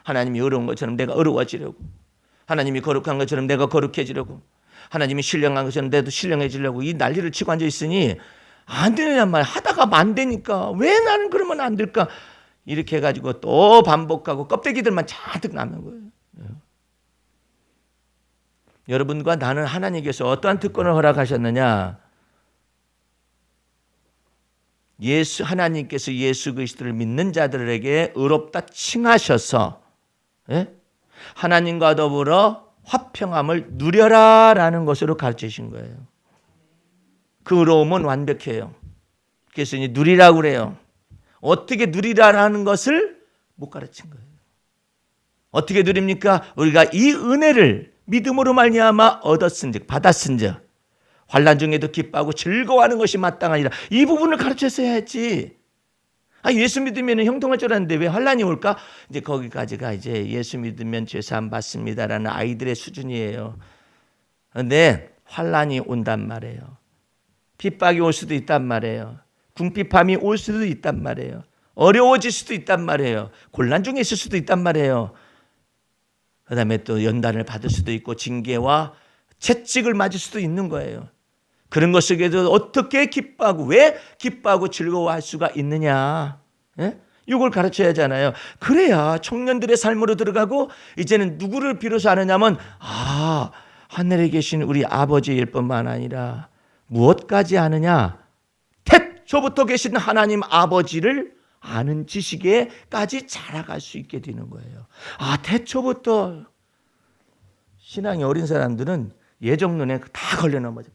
하나님이 의로운 것처럼 내가 의로워지려고. 하나님이 거룩한 것처럼 내가 거룩해지려고. 하나님이 신령한 것처럼 내도 신령해지려고 이 난리를 치고 앉아 있으니 안 되느냐 말. 하다가 안 되니까 왜 나는 그러면 안 될까. 이렇게 해가지고 또 반복하고 껍데기들만 잔뜩 남는 거예요. 여러분과 나는 하나님께서 어떠한 특권을 허락하셨느냐. 하나님께서 예수 그리스도를 믿는 자들에게 의롭다 칭하셔서 하나님과 더불어 화평함을 누려라라는 것으로 가르치신 거예요. 그 의로움은 완벽해요. 그래서 이제 누리라고 그래요. 어떻게 누리라라는 것을 못 가르친 거예요. 어떻게 누립니까? 우리가 이 은혜를 믿음으로 말미암아 얻었은즉 받았은즉 환난 중에도 기뻐하고 즐거워하는 것이 마땅하니라. 이 부분을 가르쳤어야 했지. 예수 믿으면 형통할 줄 알았는데 왜 환난이 올까? 이제 거기까지가 이제 예수 믿으면 죄사함 받습니다라는 아이들의 수준이에요. 그런데 환난이 온단 말이에요. 핍박이 올 수도 있단 말이에요. 궁핍함이 올 수도 있단 말이에요. 어려워질 수도 있단 말이에요. 곤란 중에 있을 수도 있단 말이에요. 그 다음에 또 연단을 받을 수도 있고 징계와 채찍을 맞을 수도 있는 거예요. 그런 것 속에도 어떻게 기뻐하고 왜 기뻐하고 즐거워할 수가 있느냐. 이걸 가르쳐야 하잖아요. 그래야 청년들의 삶으로 들어가고 이제는 누구를 비로소 아느냐면 하늘에 계신 우리 아버지일 뿐만 아니라 무엇까지 아느냐. 태초부터 계신 하나님 아버지를 아는 지식에까지 자라갈 수 있게 되는 거예요. 태초부터. 신앙이 어린 사람들은 예정론에 다 걸려 넘어져.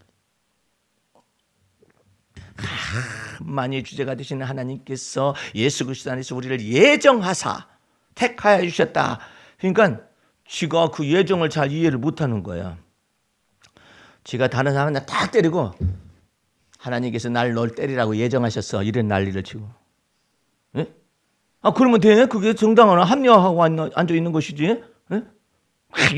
만유의 주제가 되시는 하나님께서 예수 그리스도 안에서 우리를 예정하사 택하여 주셨다. 그러니까 지가 그 예정을 잘 이해를 못하는 거야. 지가 다른 사람을 딱 때리고 하나님께서 널 때리라고 예정하셨어. 이런 난리를 치고. 예? 그러면 돼? 그게 정당한 합리화하고 앉아 있는 것이지. 예?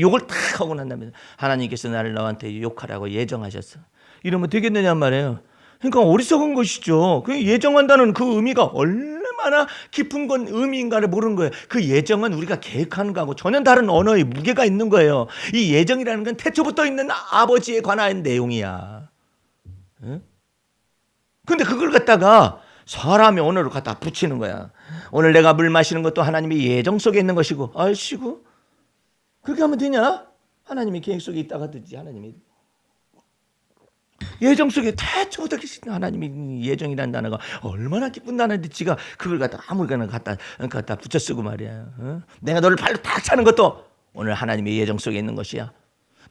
욕을 탁 하고 난 다음에 하나님께서 나를 너한테 욕하라고 예정하셨어. 이러면 되겠느냐 말이에요. 그러니까 어리석은 것이죠. 그 예정한다는 그 의미가 얼마나 깊은 건 의미인가를 모르는 거예요. 그 예정은 우리가 계획하는 거하고 전혀 다른 언어의 무게가 있는 거예요. 이 예정이라는 건 태초부터 있는 아버지에 관한 내용이야. 근데 그걸 갖다가 사람의 언어로 갖다 붙이는 거야. 오늘 내가 물 마시는 것도 하나님의 예정 속에 있는 것이고, 아이씨고 그렇게 하면 되냐? 하나님의 계획 속에 있다가 듣지. 하나님이 예정 속에 태초부터 계신 하나님의 예정이라는 단어가 얼마나 기쁜 단어인데 지가 그걸 갖다 아무거나 갖다 붙여 쓰고 말이야. 내가 너를 발로 탁 차는 것도 오늘 하나님의 예정 속에 있는 것이야.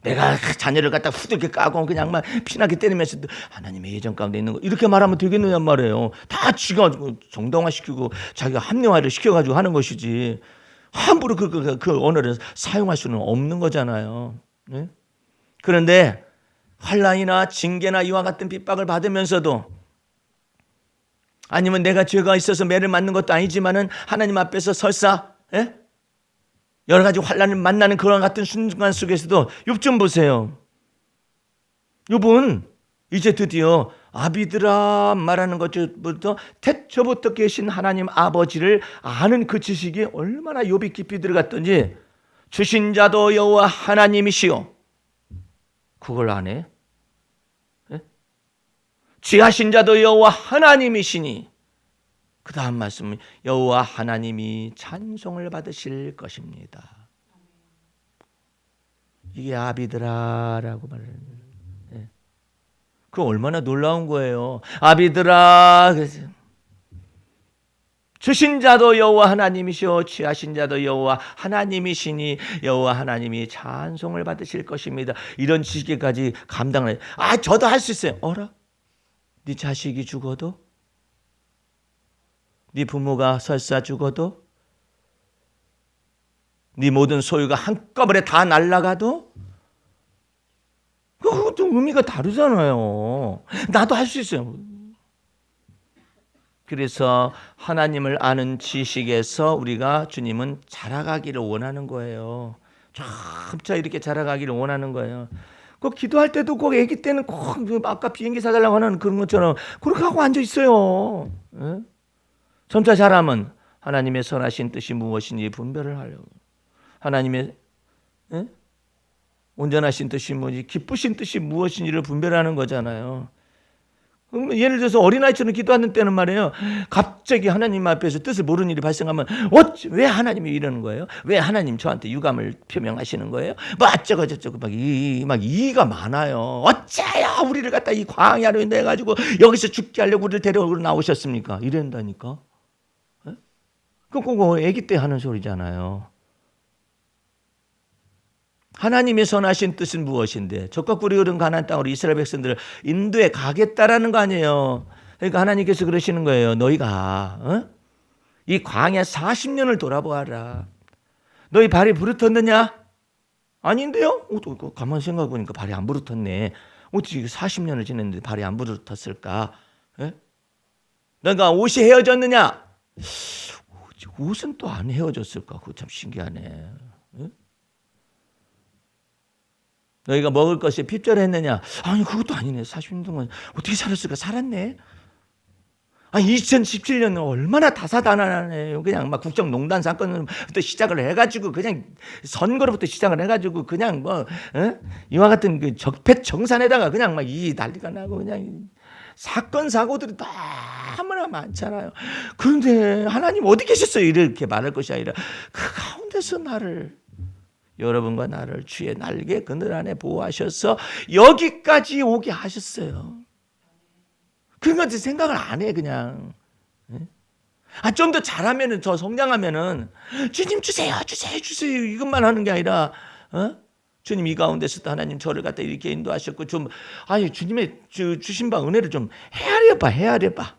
내가 자녀를 갖다 후들게 까고 그냥 막 피나게 때리면서도 하나님의 예정 가운데 있는 거 이렇게 말하면 되겠느냐 말이에요. 다 지가 정당화시키고 자기가 합리화를 시켜가지고 하는 것이지 함부로 그 언어를 사용할 수는 없는 거잖아요. 네? 그런데 환난이나 징계나 이와 같은 핍박을 받으면서도 아니면 내가 죄가 있어서 매를 맞는 것도 아니지만은 하나님 앞에서 설사 여러 가지 환난을 만나는 그런 같은 순간 속에서도 욥 좀 보세요. 욥은 이제 드디어 아비드라 말하는 것부터 태초부터 계신 하나님 아버지를 아는 그 지식이 얼마나 욥이 깊이 들어갔던지 주신 자도 여호와 하나님이시오. 그걸 안 해? 취하신 자도 여호와 하나님이시니 그 다음 말씀은 여호와 하나님이 찬송을 받으실 것입니다. 이게 아비드라라고 말하는 거예요. 그 얼마나 놀라운 거예요. 아비드라 주신 자도 여호와 하나님이시오 취하신 자도 여호와 하나님이시니 여호와 하나님이 찬송을 받으실 것입니다. 이런 지식까지 감당을 해. 저도 할 수 있어요. 어라? 네 자식이 죽어도? 네 부모가 설사 죽어도? 네 모든 소유가 한꺼번에 다 날아가도? 그것도 의미가 다르잖아요. 나도 할 수 있어요. 그래서 하나님을 아는 지식에서 우리가 주님은 자라가기를 원하는 거예요. 점차 이렇게 자라가기를 원하는 거예요. 꼭 기도할 때도 꼭 아기 때는 꼭 아까 비행기 사달라고 하는 그런 것처럼 그렇게 하고 앉아 있어요. 점차 자라면 하나님의 선하신 뜻이 무엇인지 분별을 하려고. 하나님의 온전하신 뜻이 무엇인지 기쁘신 뜻이 무엇인지를 분별하는 거잖아요. 예를 들어서 어린아이처럼 기도하는 때는 말이에요. 갑자기 하나님 앞에서 뜻을 모르는 일이 발생하면 왜 하나님이 이러는 거예요? 왜 하나님 저한테 유감을 표명하시는 거예요? 뭐 어쩌고 저쩌고 막 이의가 많아요. 어째야 우리를 갖다 이 광야로 내가지고 여기서 죽게 하려고 우리를 데려오고 나오셨습니까? 이런다니까. 그거 아기 때 하는 소리잖아요. 하나님의 선하신 뜻은 무엇인데 적과 꿀이 흐른 가나안 땅으로 이스라엘 백성들을 인도에 가겠다라는 거 아니에요. 그러니까 하나님께서 그러시는 거예요. 너희가 이 광야 40년을 돌아보아라. 너희 발이 부르텄느냐? 아닌데요? 가만히 생각해보니까 발이 안 부르텄네. 어떻게 40년을 지냈는데 발이 안 부르텄을까? 너가 옷이 헤어졌느냐? 옷은 또 안 헤어졌을까? 그거 참 신기하네. 너희가 먹을 것이 핍절했느냐? 아니 그것도 아니네. 40년 동안 어떻게 살았을까? 살았네. 2017년은 얼마나 다사다난하네요. 그냥 막 국정농단 사건부터 시작을 해가지고 그냥 선거로부터 시작을 해가지고 그냥 이와 같은 그 적폐청산에다가 그냥 막 이 난리가 나고 그냥 사건 사고들이 너무나 많잖아요. 그런데 하나님 어디 계셨어요? 이렇게 말할 것이 아니라 그 가운데서 여러분과 나를 주의 날개 그늘 안에 보호하셔서 여기까지 오게 하셨어요. 그런 건 생각을 안 해 그냥. 좀 더 잘하면은 더 성장하면은 주님 주세요 이것만 하는 게 아니라 주님 이 가운데서도 하나님 저를 갖다 이렇게 인도하셨고 좀 주님의 주신 바 은혜를 좀 헤아려봐.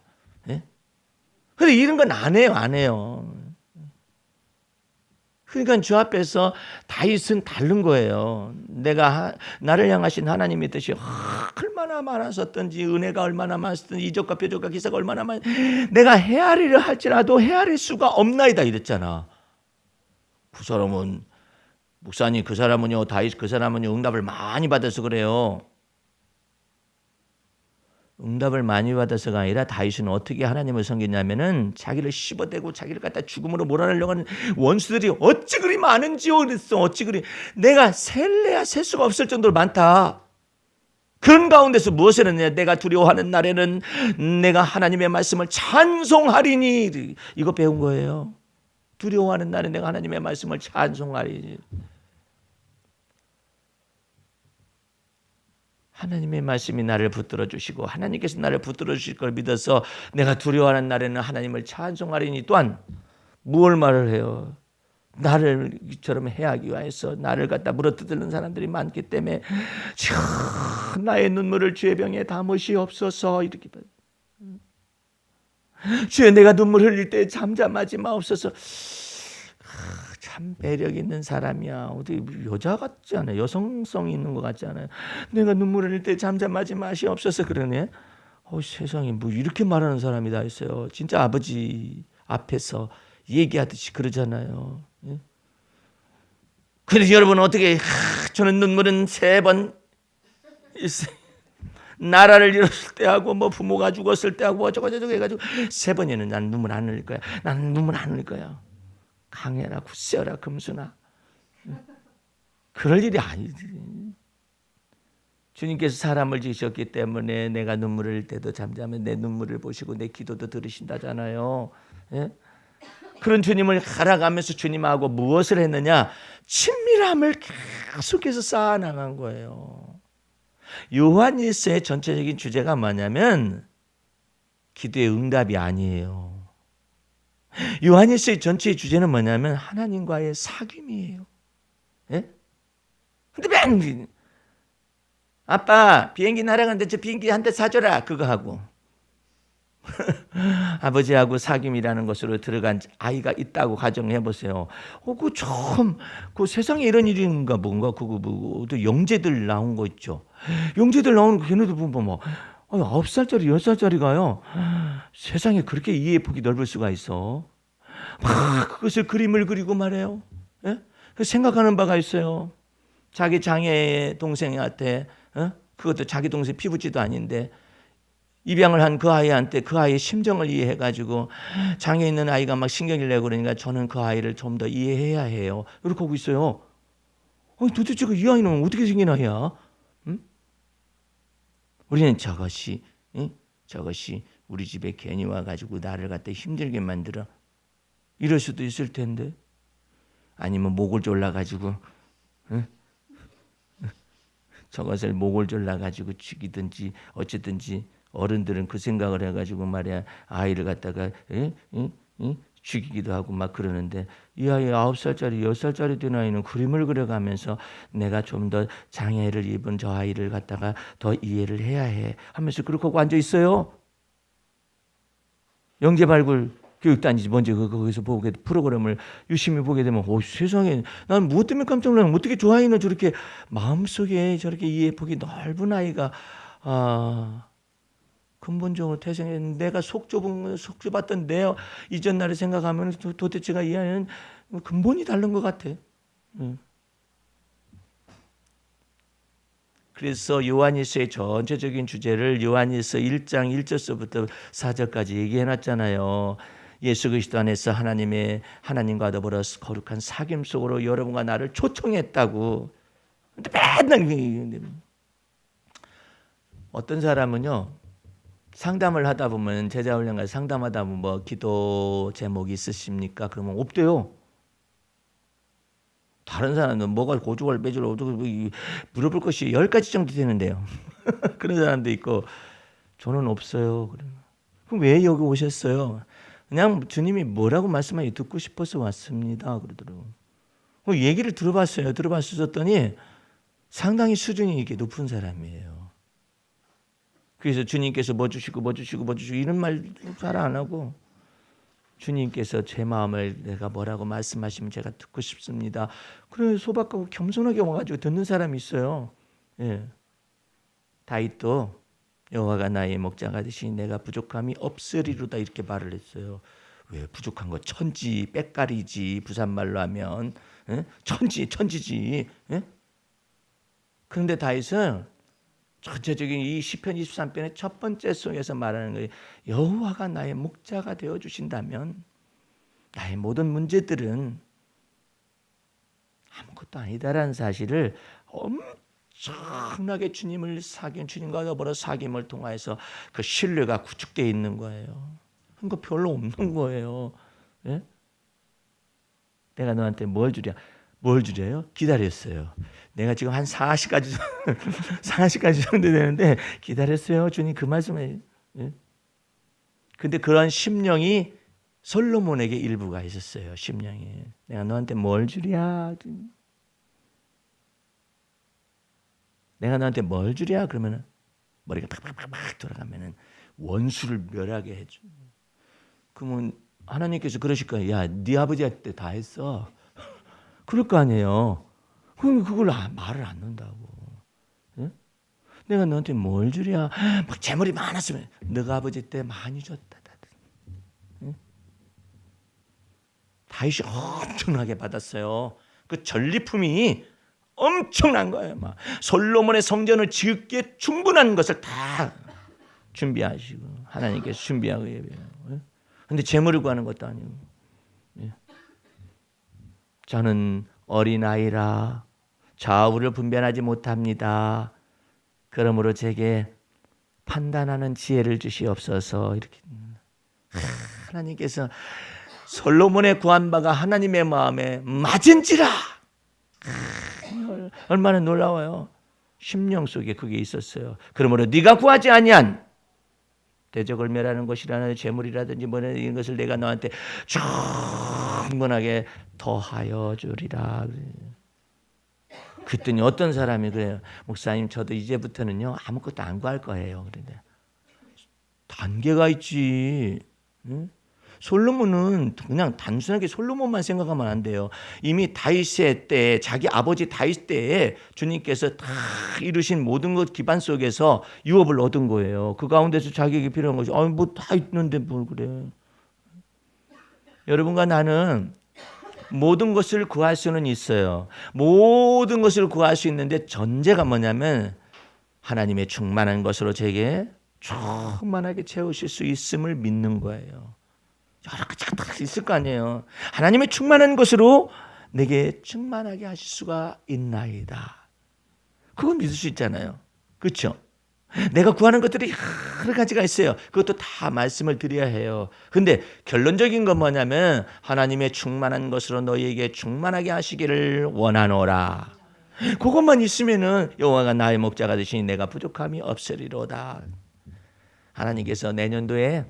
근데 이런 건 안 해요, 안 해요. 그러니까 주 앞에서 다윗은 다른 거예요. 나를 향하신 하나님의 뜻이 얼마나 많았었던지, 은혜가 얼마나 많았었던지, 이적과 표적과 기사가 얼마나 내가 헤아리려 할지라도 헤아릴 수가 없나이다 이랬잖아. 그 사람은 목사님, 그 사람은요, 다윗 그 사람은요 응답을 많이 받아서 그래요. 응답을 많이 받아서가 아니라 다윗은 어떻게 하나님을 섬기냐면은 자기를 씹어대고 자기를 갖다 죽음으로 몰아내려고 하는 원수들이 어찌 그리 많은지요 그랬어. 어찌 그리 내가 셀래야 셀 수가 없을 정도로 많다. 그런 가운데서 무엇을 했느냐. 내가 두려워하는 날에는 내가 하나님의 말씀을 찬송하리니. 이거 배운 거예요. 두려워하는 날에 내가 하나님의 말씀을 찬송하리니. 하나님의 말씀이 나를 붙들어 주시고 하나님께서 나를 붙들어 주실 걸 믿어서 내가 두려워하는 날에는 하나님을 찬송하리니. 또한 무얼 말을 해요. 나를 이처럼 해하기 위해서 나를 갖다 물어뜯는 사람들이 많기 때문에 나의 눈물을 주의 병에 담으시옵소서. 이렇게 주여 내가 눈물 흘릴 때 잠잠하지 마옵소서. 참 매력 있는 사람이야. 어디 여자 같지 않아요? 여성성이 있는 것 같지 않아요? 내가 눈물 흘릴 때 잠잠하지 마시옵소서. 그러네. 세상에 뭐 이렇게 말하는 사람이 다 있어요. 진짜 아버지 앞에서 얘기하듯이 그러잖아요. 예? 그래서 여러분 어떻게 저는 눈물은 3번 있어요. 나라를 잃었을 때 하고 뭐 부모가 죽었을 때 하고 어쩌고저쩌고 해가지고 3번에는 난 눈물 안 흘릴 거야. 난 눈물 안 흘릴 거야. 강해라 굳세어라 금수나. 그럴 일이 아니지. 주님께서 사람을 지으셨기 때문에 내가 눈물을 흘릴 때도 잠잠하면 내 눈물을 보시고 내 기도도 들으신다잖아요. 예? 그런 주님을 알아가면서 주님하고 무엇을 했느냐? 친밀함을 계속해서 쌓아나간 거예요. 요한일서의 전체적인 주제가 뭐냐면 기도의 응답이 아니에요. 요한일서의 전체의 주제는 뭐냐면 하나님과의 사귐이에요. 예? 근데 맨 아빠 비행기 날아가는데 저 비행기 한 대 사줘라 그거 하고 아버지하고 사귐이라는 것으로 들어간 아이가 있다고 가정해 보세요. 그 참 그 세상에 이런 일인가 뭔가 그거 뭐 영재들 나온 거 있죠. 영재들 나오는 거 걔네들 보면 뭐 9살짜리 10살짜리가요. 세상에 그렇게 이해 폭이 넓을 수가 있어. 막 그것을 그림을 그리고 말해요. 예? 생각하는 바가 있어요. 자기 장애 동생한테 그것도 자기 동생 피부지도 아닌데 입양을 한 그 아이한테 그 아이의 심정을 이해해가지고 장애 있는 아이가 막 신경을 내고 그러니까 저는 그 아이를 좀 더 이해해야 해요. 이렇게 하고 있어요. 도대체 이 아이는 어떻게 생긴 아이야? 응? 우리는 저것이 우리 집에 괜히 와가지고 나를 갖다 힘들게 만들어. 이럴 수도 있을 텐데. 아니면 목을 졸라가지고 저것을 목을 졸라가지고 죽이든지 어쨌든지 어른들은 그 생각을 해가지고 말이야 아이를 갖다가 죽이기도 하고 막 그러는데 이 아이 9살짜리 10살짜리 된 아이는 그림을 그려가면서 내가 좀 더 장애를 입은 저 아이를 갖다가 더 이해를 해야 해 하면서 그렇게 하고 앉아 있어요. 영재발굴 교육단지 먼저 거기서 보게 프로그램을 유심히 보게 되면 세상에 난 무엇 때문에 깜짝 놀라면 어떻게 저 아이는 저렇게 마음속에 저렇게 이해 폭이 넓은 아이가 근본적으로 태생했는데 내가 속 좁았던 내 이전 날을 생각하면 도대체가 이 아이는 근본이 다른 것 같아. 그래서 요한일서의 전체적인 주제를 요한일서 1장 1절서부터 4절까지 얘기해놨잖아요. 예수 그리스도 안에서 하나님과 더불어 거룩한 사귐 속으로 여러분과 나를 초청했다고. 근데 맨날 어떤 사람은요 상담을 하다 보면 제자훈련과 상담하다 보면 뭐 기도 제목이 있으십니까? 그러면 없대요. 다른 사람은 뭐가 고주할 빼주를 어떻게 물어볼 것이 10가지 정도 되는데요. 그런 사람도 있고 저는 없어요. 그럼 왜 여기 오셨어요? 그냥 주님이 뭐라고 말씀하니 듣고 싶어서 왔습니다. 그러더라고요. 얘기를 들어봤더니 상당히 수준이 이렇게 높은 사람이에요. 그래서 주님께서 뭐 주시고 이런 말 잘 안 하고 주님께서 제 마음을 내가 뭐라고 말씀하시면 제가 듣고 싶습니다. 그래 소박하고 겸손하게 와가지고 듣는 사람이 있어요. 예. 다윗도 여호와가 나의 목자가 되시니 내가 부족함이 없으리로다 이렇게 말을 했어요. 왜 부족한 거 천지 빽가리지 부산말로 하면 예? 천지지. 예? 그런데 다윗은 전체적인 이 시편 23편의 첫 번째 송에서 말하는 거예요. 여호와가 나의 목자가 되어 주신다면 나의 모든 문제들은 아무것도 아니다라는 사실을 엄청나게 주님을 사귄 주님과 더불어 사귐을 통해서 그 신뢰가 구축되어 있는 거예요. 그거 별로 없는 거예요. 예? 내가 너한테 뭘 주랴? 뭘 주려요? 기다렸어요. 내가 지금 한 40까지 40까지 정도 되는데 기다렸어요. 주님 그 말씀에. 예? 근데 그런 심령이 솔로몬에게 일부가 있었어요. 심령이. 내가 너한테 뭘 주랴? 내가 너한테 뭘 주랴? 그러면 머리가 팍팍팍 돌아가면은 원수를 멸하게 해줘. 그러면 하나님께서 그러실 거예요. 야, 네 아버지한테 다 했어. 그럴 거 아니에요. 그럼 그걸 말을 안 넣는다고. 예? 내가 너한테 뭘 주랴? 막 재물이 많았으면 너가 아버지 때 많이 줬다. 예? 다윗이 엄청나게 받았어요. 그 전리품이 엄청난 거예요. 막 솔로몬의 성전을 짓기에 충분한 것을 다 준비하시고 하나님께서 준비하고 예배해요. 그런데 재물을 구하는 것도 아니고. 예. 저는 어린아이라 좌우를 분별하지 못합니다. 그러므로 제게 판단하는 지혜를 주시옵소서. 이렇게 하나님께서 솔로몬의 구한 바가 하나님의 마음에 맞은지라. 얼마나 놀라워요. 심령 속에 그게 있었어요. 그러므로 네가 구하지 아니한 대적을 멸하는 것이라는 재물이라든지 뭐냐 이런 것을 내가 너한테 충분하게 더하여 주리라. 그랬더니 어떤 사람이 그래요. 목사님 저도 이제부터는요 아무것도 안 구할 거예요. 그런데 단계가 있지. 응? 솔로몬은 그냥 단순하게 솔로몬만 생각하면 안 돼요. 이미 다윗의 때 자기 아버지 다윗 때에 주님께서 다 이루신 모든 것 기반 속에서 유업을 얻은 거예요. 그 가운데서 자기에게 필요한 것이 뭐 다 있는데 뭘 그래. 여러분과 나는 모든 것을 구할 수는 있어요. 모든 것을 구할 수 있는데 전제가 뭐냐면 하나님의 충만한 것으로 제게 충만하게 채우실 수 있음을 믿는 거예요. 여러 가지가 다 있을 거 아니에요. 하나님의 충만한 것으로 내게 충만하게 하실 수가 있나이다. 그건 믿을 수 있잖아요. 그렇죠? 내가 구하는 것들이 여러 가지가 있어요. 그것도 다 말씀을 드려야 해요. 근데 결론적인 건 뭐냐면 하나님의 충만한 것으로 너희에게 충만하게 하시기를 원하노라. 그것만 있으면은 여호와가 나의 목자가 되시니 내가 부족함이 없으리로다. 하나님께서 내년도에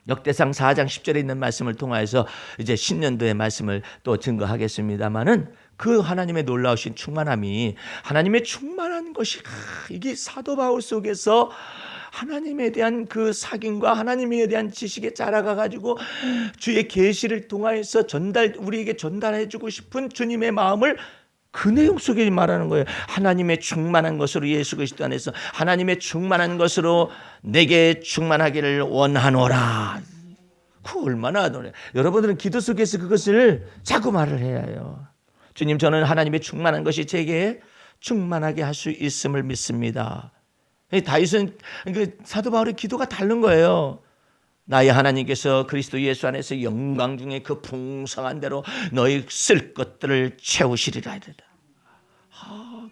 역대상 4장 10절에 있는 말씀을 통하여서 이제 신년도의 말씀을 또 증거하겠습니다마는 그 하나님의 놀라우신 충만함이 하나님의 충만한 것이 이게 사도 바울 속에서 하나님에 대한 그 사귐과 하나님에 대한 지식에 자라가 가지고 주의 계시를 통하여서 우리에게 전달해 주고 싶은 주님의 마음을 그 내용 속에 말하는 거예요. 하나님의 충만한 것으로 예수 그리스도 안에서 하나님의 충만한 것으로 내게 충만하기를 원하노라. 그 얼마나 노래. 여러분들은 기도 속에서 그것을 자꾸 말을 해야 해요. 주님 저는 하나님의 충만한 것이 제게 충만하게 할 수 있음을 믿습니다. 다윗은 사도 바울의 기도가 다른 거예요. 나의 하나님께서 그리스도 예수 안에서 영광 중에 그 풍성한 대로 너희 쓸 것들을 채우시리라.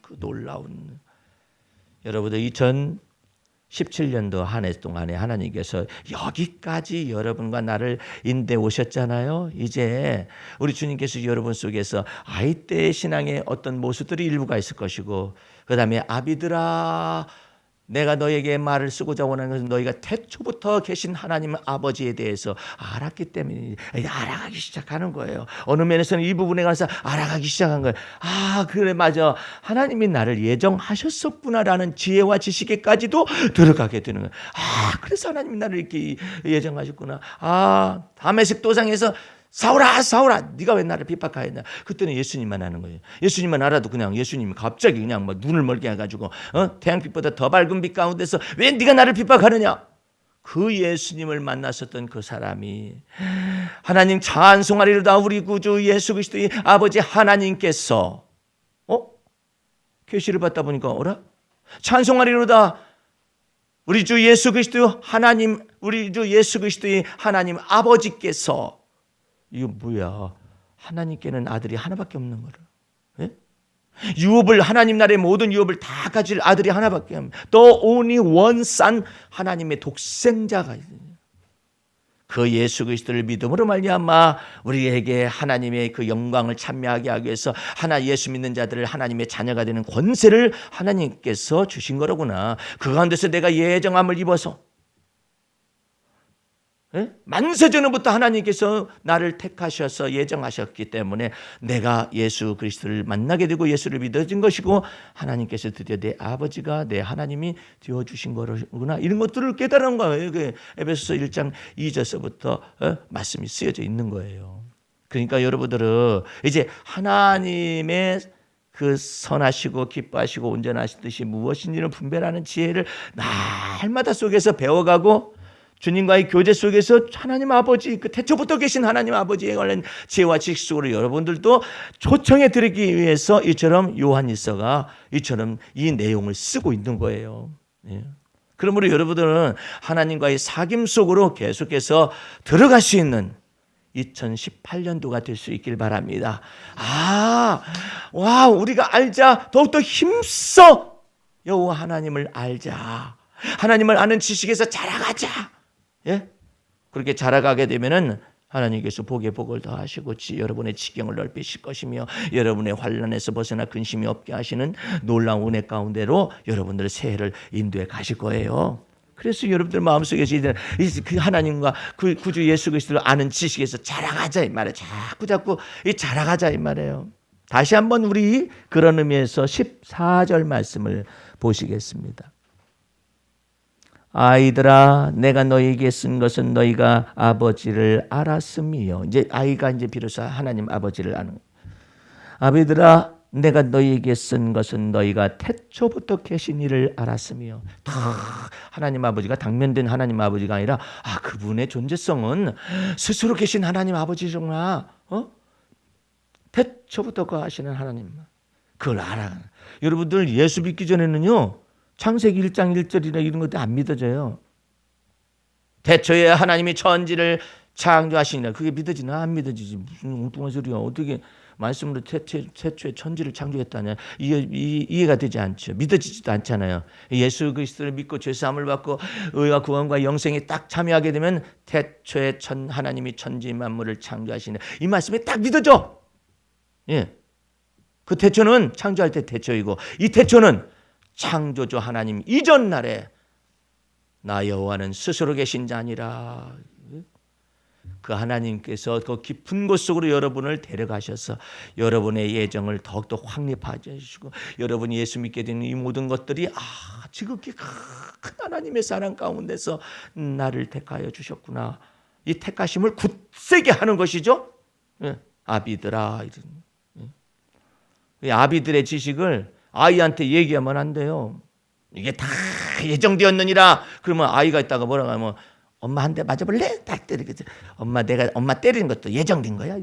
그 놀라운 여러분들 2017년도 한 해 동안에 하나님께서 여기까지 여러분과 나를 인도해 오셨잖아요. 이제 우리 주님께서 여러분 속에서 아이 때의 신앙의 어떤 모습들이 일부가 있을 것이고 그 다음에 아비들아 내가 너에게 말을 쓰고자 원하는 것은 너희가 태초부터 계신 하나님 아버지에 대해서 알았기 때문에 알아가기 시작하는 거예요. 어느 면에서는 이 부분에 가서 알아가기 시작한 거예요. 아, 그래, 맞아. 하나님이 나를 예정하셨었구나라는 지혜와 지식에까지도 들어가게 되는 거예요. 아, 그래서 하나님이 나를 이렇게 예정하셨구나. 아, 다메섹 도상에서 사울아, 사울아, 네가 왜 나를 핍박하였냐? 그때는 예수님만 아는 거예요. 예수님만 알아도 그냥 예수님이 갑자기 그냥 막 눈을 멀게 해가지고 태양빛보다 더 밝은 빛 가운데서 왜 네가 나를 핍박하느냐? 그 예수님을 만났었던 그 사람이 하나님 찬송하리로다 우리 구주 예수 그리스도의 아버지 하나님께서 계시를 받다 보니까 어라? 찬송하리로다 우리 주 예수 그리스도 하나님, 우리 주 예수 그리스도의 하나님 아버지께서 이거 뭐야? 하나님께는 아들이 하나밖에 없는 거를. 예? 유업을 하나님 나라의 모든 유업을 다 가질 아들이 하나밖에 없는. The only one son 하나님의 독생자가 있어요. 그 예수 그리스도를 믿음으로 말미암아 우리에게 하나님의 그 영광을 찬미하게 하기 위해서 예수 믿는 자들을 하나님의 자녀가 되는 권세를 하나님께서 주신 거로구나. 그 가운데서 내가 예정함을 입어서 만세전부터 하나님께서 나를 택하셔서 예정하셨기 때문에 내가 예수 그리스도를 만나게 되고 예수를 믿어진 것이고 하나님께서 드디어 내 아버지가 내 하나님이 되어주신 거구나. 이런 것들을 깨달은 거예요. 에베소서 1장 2절서부터 말씀이 쓰여져 있는 거예요. 그러니까 여러분들은 이제 하나님의 그 선하시고 기뻐하시고 온전하신 뜻이 무엇인지를 분별하는 지혜를 날마다 속에서 배워가고 주님과의 교제 속에서 하나님 아버지, 그 태초부터 계신 하나님 아버지에 관련 지혜와 지식 속으로 여러분들도 초청해 드리기 위해서 이처럼 요한일서가 이처럼 이 내용을 쓰고 있는 거예요. 예. 그러므로 여러분들은 하나님과의 사귐 속으로 계속해서 들어갈 수 있는 2018년도가 될 수 있길 바랍니다. 우리가 알자. 더욱더 힘써 여호와 하나님을 알자. 하나님을 아는 지식에서 자라가자. 예? 그렇게 자라가게 되면은 하나님께서 복에 복을 더하시고 여러분의 지경을 넓히실 것이며 여러분의 환난에서 벗어나 근심이 없게 하시는 놀라운 은혜 가운데로 여러분들의 새해를 인도해 가실 거예요. 그래서 여러분들 마음속에서 그 하나님과 그 구주 예수 그리스도를 아는 지식에서 자라가자 이 말이에요. 자꾸 자라가자 이 말이에요. 다시 한번 우리 그런 의미에서 14절 말씀을 보시겠습니다. 아이들아, 내가 너희에게 쓴 것은 너희가 아버지를 알았음이요. 이제 아이가 이제 비로소 하나님 아버지를 아는 거예요. 아비들아, 내가 너희에게 쓴 것은 너희가 태초부터 계신 이를 알았으며. 다 하나님 아버지가 당면된 하나님 아버지가 아니라 그분의 존재성은 스스로 계신 하나님 아버지구나. 태초부터 그 하시는 하나님. 그걸 알아. 여러분들 예수 믿기 전에는요. 창세기 1장 1절이나 이런 것도 안 믿어져요. 태초에 하나님이 천지를 창조하시니라. 그게 믿어지나 안 믿어지지. 무슨 엉뚱한 소리야. 어떻게 말씀으로 태초에 천지를 창조했다냐. 이해가 되지 않죠. 믿어지지도 않잖아요. 예수 그리스도를 믿고 죄사함을 받고 의와 구원과 영생에 딱 참여하게 되면 태초에 하나님이 천지 만물을 창조하시네. 이 말씀이 딱 믿어져. 예. 그 태초는 창조할 때 태초이고 이 태초는 창조주 하나님 이전 날에 나 여호와는 스스로 계신 자니라. 그 하나님께서 그 깊은 곳 속으로 여러분을 데려가셔서 여러분의 예정을 더욱더 확립하게 해주시고 여러분이 예수 믿게 되는 이 모든 것들이 지극히 큰 하나님의 사랑 가운데서 나를 택하여 주셨구나. 이 택하심을 굳세게 하는 것이죠. 아비들아. 아비들의 지식을 아이한테 얘기하면 안 돼요. 이게 다 예정되었느니라. 그러면 아이가 있다가 뭐라고 하면 엄마 한 대 맞아볼래? 딱 때리겠지. 엄마 때리는 것도 예정된 거야.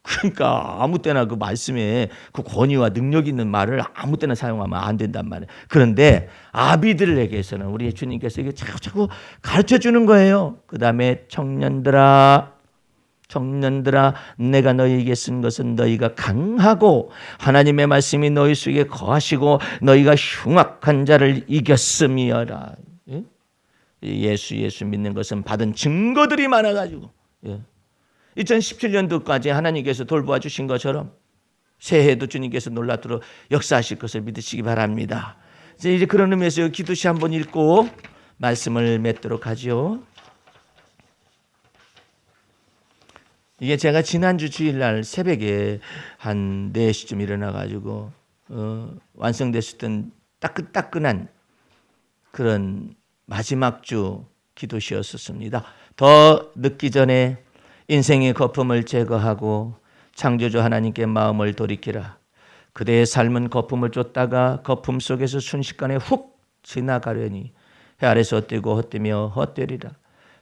그러니까 아무 때나 그 말씀에 그 권위와 능력 있는 말을 아무 때나 사용하면 안 된단 말이에요. 그런데 아비들에게서는 우리 주님께서 이게 자꾸 가르쳐 주는 거예요. 그 다음에 청년들아, 내가 너희에게 쓴 것은 너희가 강하고 하나님의 말씀이 너희 속에 거하시고 너희가 흉악한 자를 이겼음이여라. 예수 믿는 것은 받은 증거들이 많아가지고 2017년도까지 하나님께서 돌보아 주신 것처럼 새해에도 주님께서 놀랍도록 역사하실 것을 믿으시기 바랍니다. 이제 그런 의미에서 기도시 한번 읽고 말씀을 맺도록 하죠. 이게 제가 지난주 주일날 새벽에 한 4시쯤 일어나가지고 완성됐었던 따끈따끈한 그런 마지막 주 기도시였었습니다. 더 늦기 전에 인생의 거품을 제거하고 창조주 하나님께 마음을 돌이키라. 그대의 삶은 거품을 쫓다가 거품 속에서 순식간에 훅 지나가려니 해 아래서 헛되고 헛되며 헛되리라.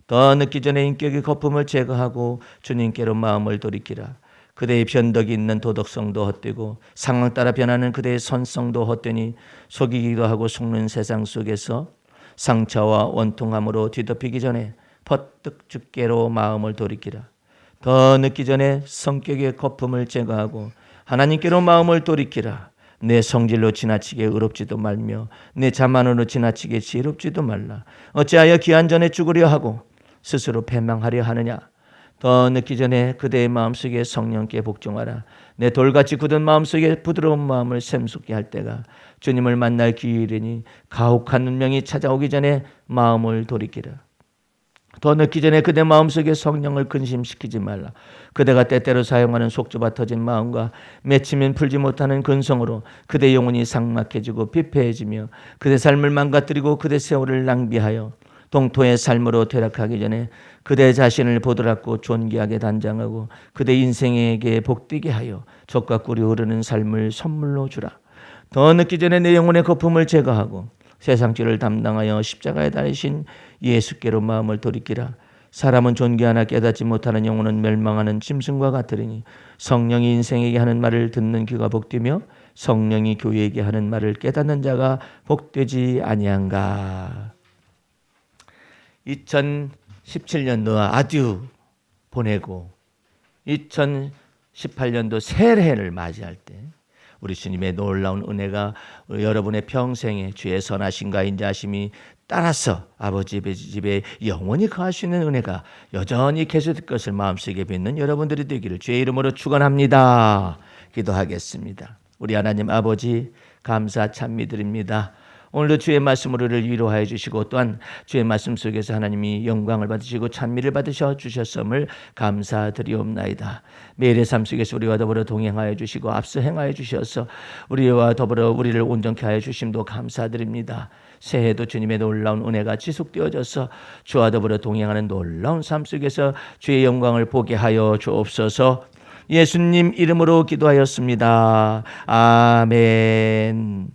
더 늦기 전에 인격의 거품을 제거하고 주님께로 마음을 돌이키라. 그대의 변덕이 있는 도덕성도 헛되고 상황 따라 변하는 그대의 선성도 헛되니 속이기도 하고 속는 세상 속에서 상처와 원통함으로 뒤덮이기 전에 퍼뜩 주께로 마음을 돌이키라. 더 늦기 전에 성격의 거품을 제거하고 하나님께로 마음을 돌이키라. 내 성질로 지나치게 의롭지도 말며 내 자만으로 지나치게 지혜롭지도 말라. 어찌하여 기한 전에 죽으려 하고 스스로 패망하려 하느냐. 더 늦기 전에 그대의 마음속에 성령께 복종하라. 내 돌같이 굳은 마음속에 부드러운 마음을 샘솟게 할 때가 주님을 만날 기일이니 가혹한 운명이 찾아오기 전에 마음을 돌이키라. 더 늦기 전에 그대 마음속에 성령을 근심시키지 말라. 그대가 때때로 사용하는 속좁아 터진 마음과 맺히면 풀지 못하는 근성으로 그대 영혼이 삭막해지고 피폐해지며 그대 삶을 망가뜨리고 그대 세월을 낭비하여 동토의 삶으로 퇴락하기 전에 그대 자신을 보드랍고 존귀하게 단장하고 그대 인생에게 복되게 하여 젖과 꿀이 흐르는 삶을 선물로 주라. 더 늦기 전에 내 영혼의 거품을 제거하고 세상죄를 담당하여 십자가에 달리신 예수께로 마음을 돌이키라. 사람은 존귀하나 깨닫지 못하는 영혼은 멸망하는 짐승과 같으리니 성령이 인생에게 하는 말을 듣는 귀가 복되며 성령이 교회에게 하는 말을 깨닫는 자가 복되지 아니한가. 2017년도 아듀 보내고 2018년도 새해를 맞이할 때 우리 주님의 놀라운 은혜가 여러분의 평생에 주의 선하심과 인자하심이 따라서 아버지 집에 영원히 거할 수 있는 은혜가 여전히 계속될 것을 마음속에 빚는 여러분들이 되기를 주의 이름으로 축원합니다. 기도하겠습니다. 우리 하나님 아버지 감사 찬미드립니다. 오늘도 주의 말씀으로 우리를 위로하여 주시고 또한 주의 말씀 속에서 하나님이 영광을 받으시고 찬미를 받으셔 주셨음을 감사드리옵나이다. 매일의 삶 속에서 우리와 더불어 동행하여 주시고 앞서 행하여 주셔서 우리와 더불어 우리를 온전케 하여 주심도 감사드립니다. 새해도 주님의 놀라운 은혜가 지속되어져서 주와 더불어 동행하는 놀라운 삶 속에서 주의 영광을 보게 하여 주옵소서. 예수님 이름으로 기도하였습니다. 아멘.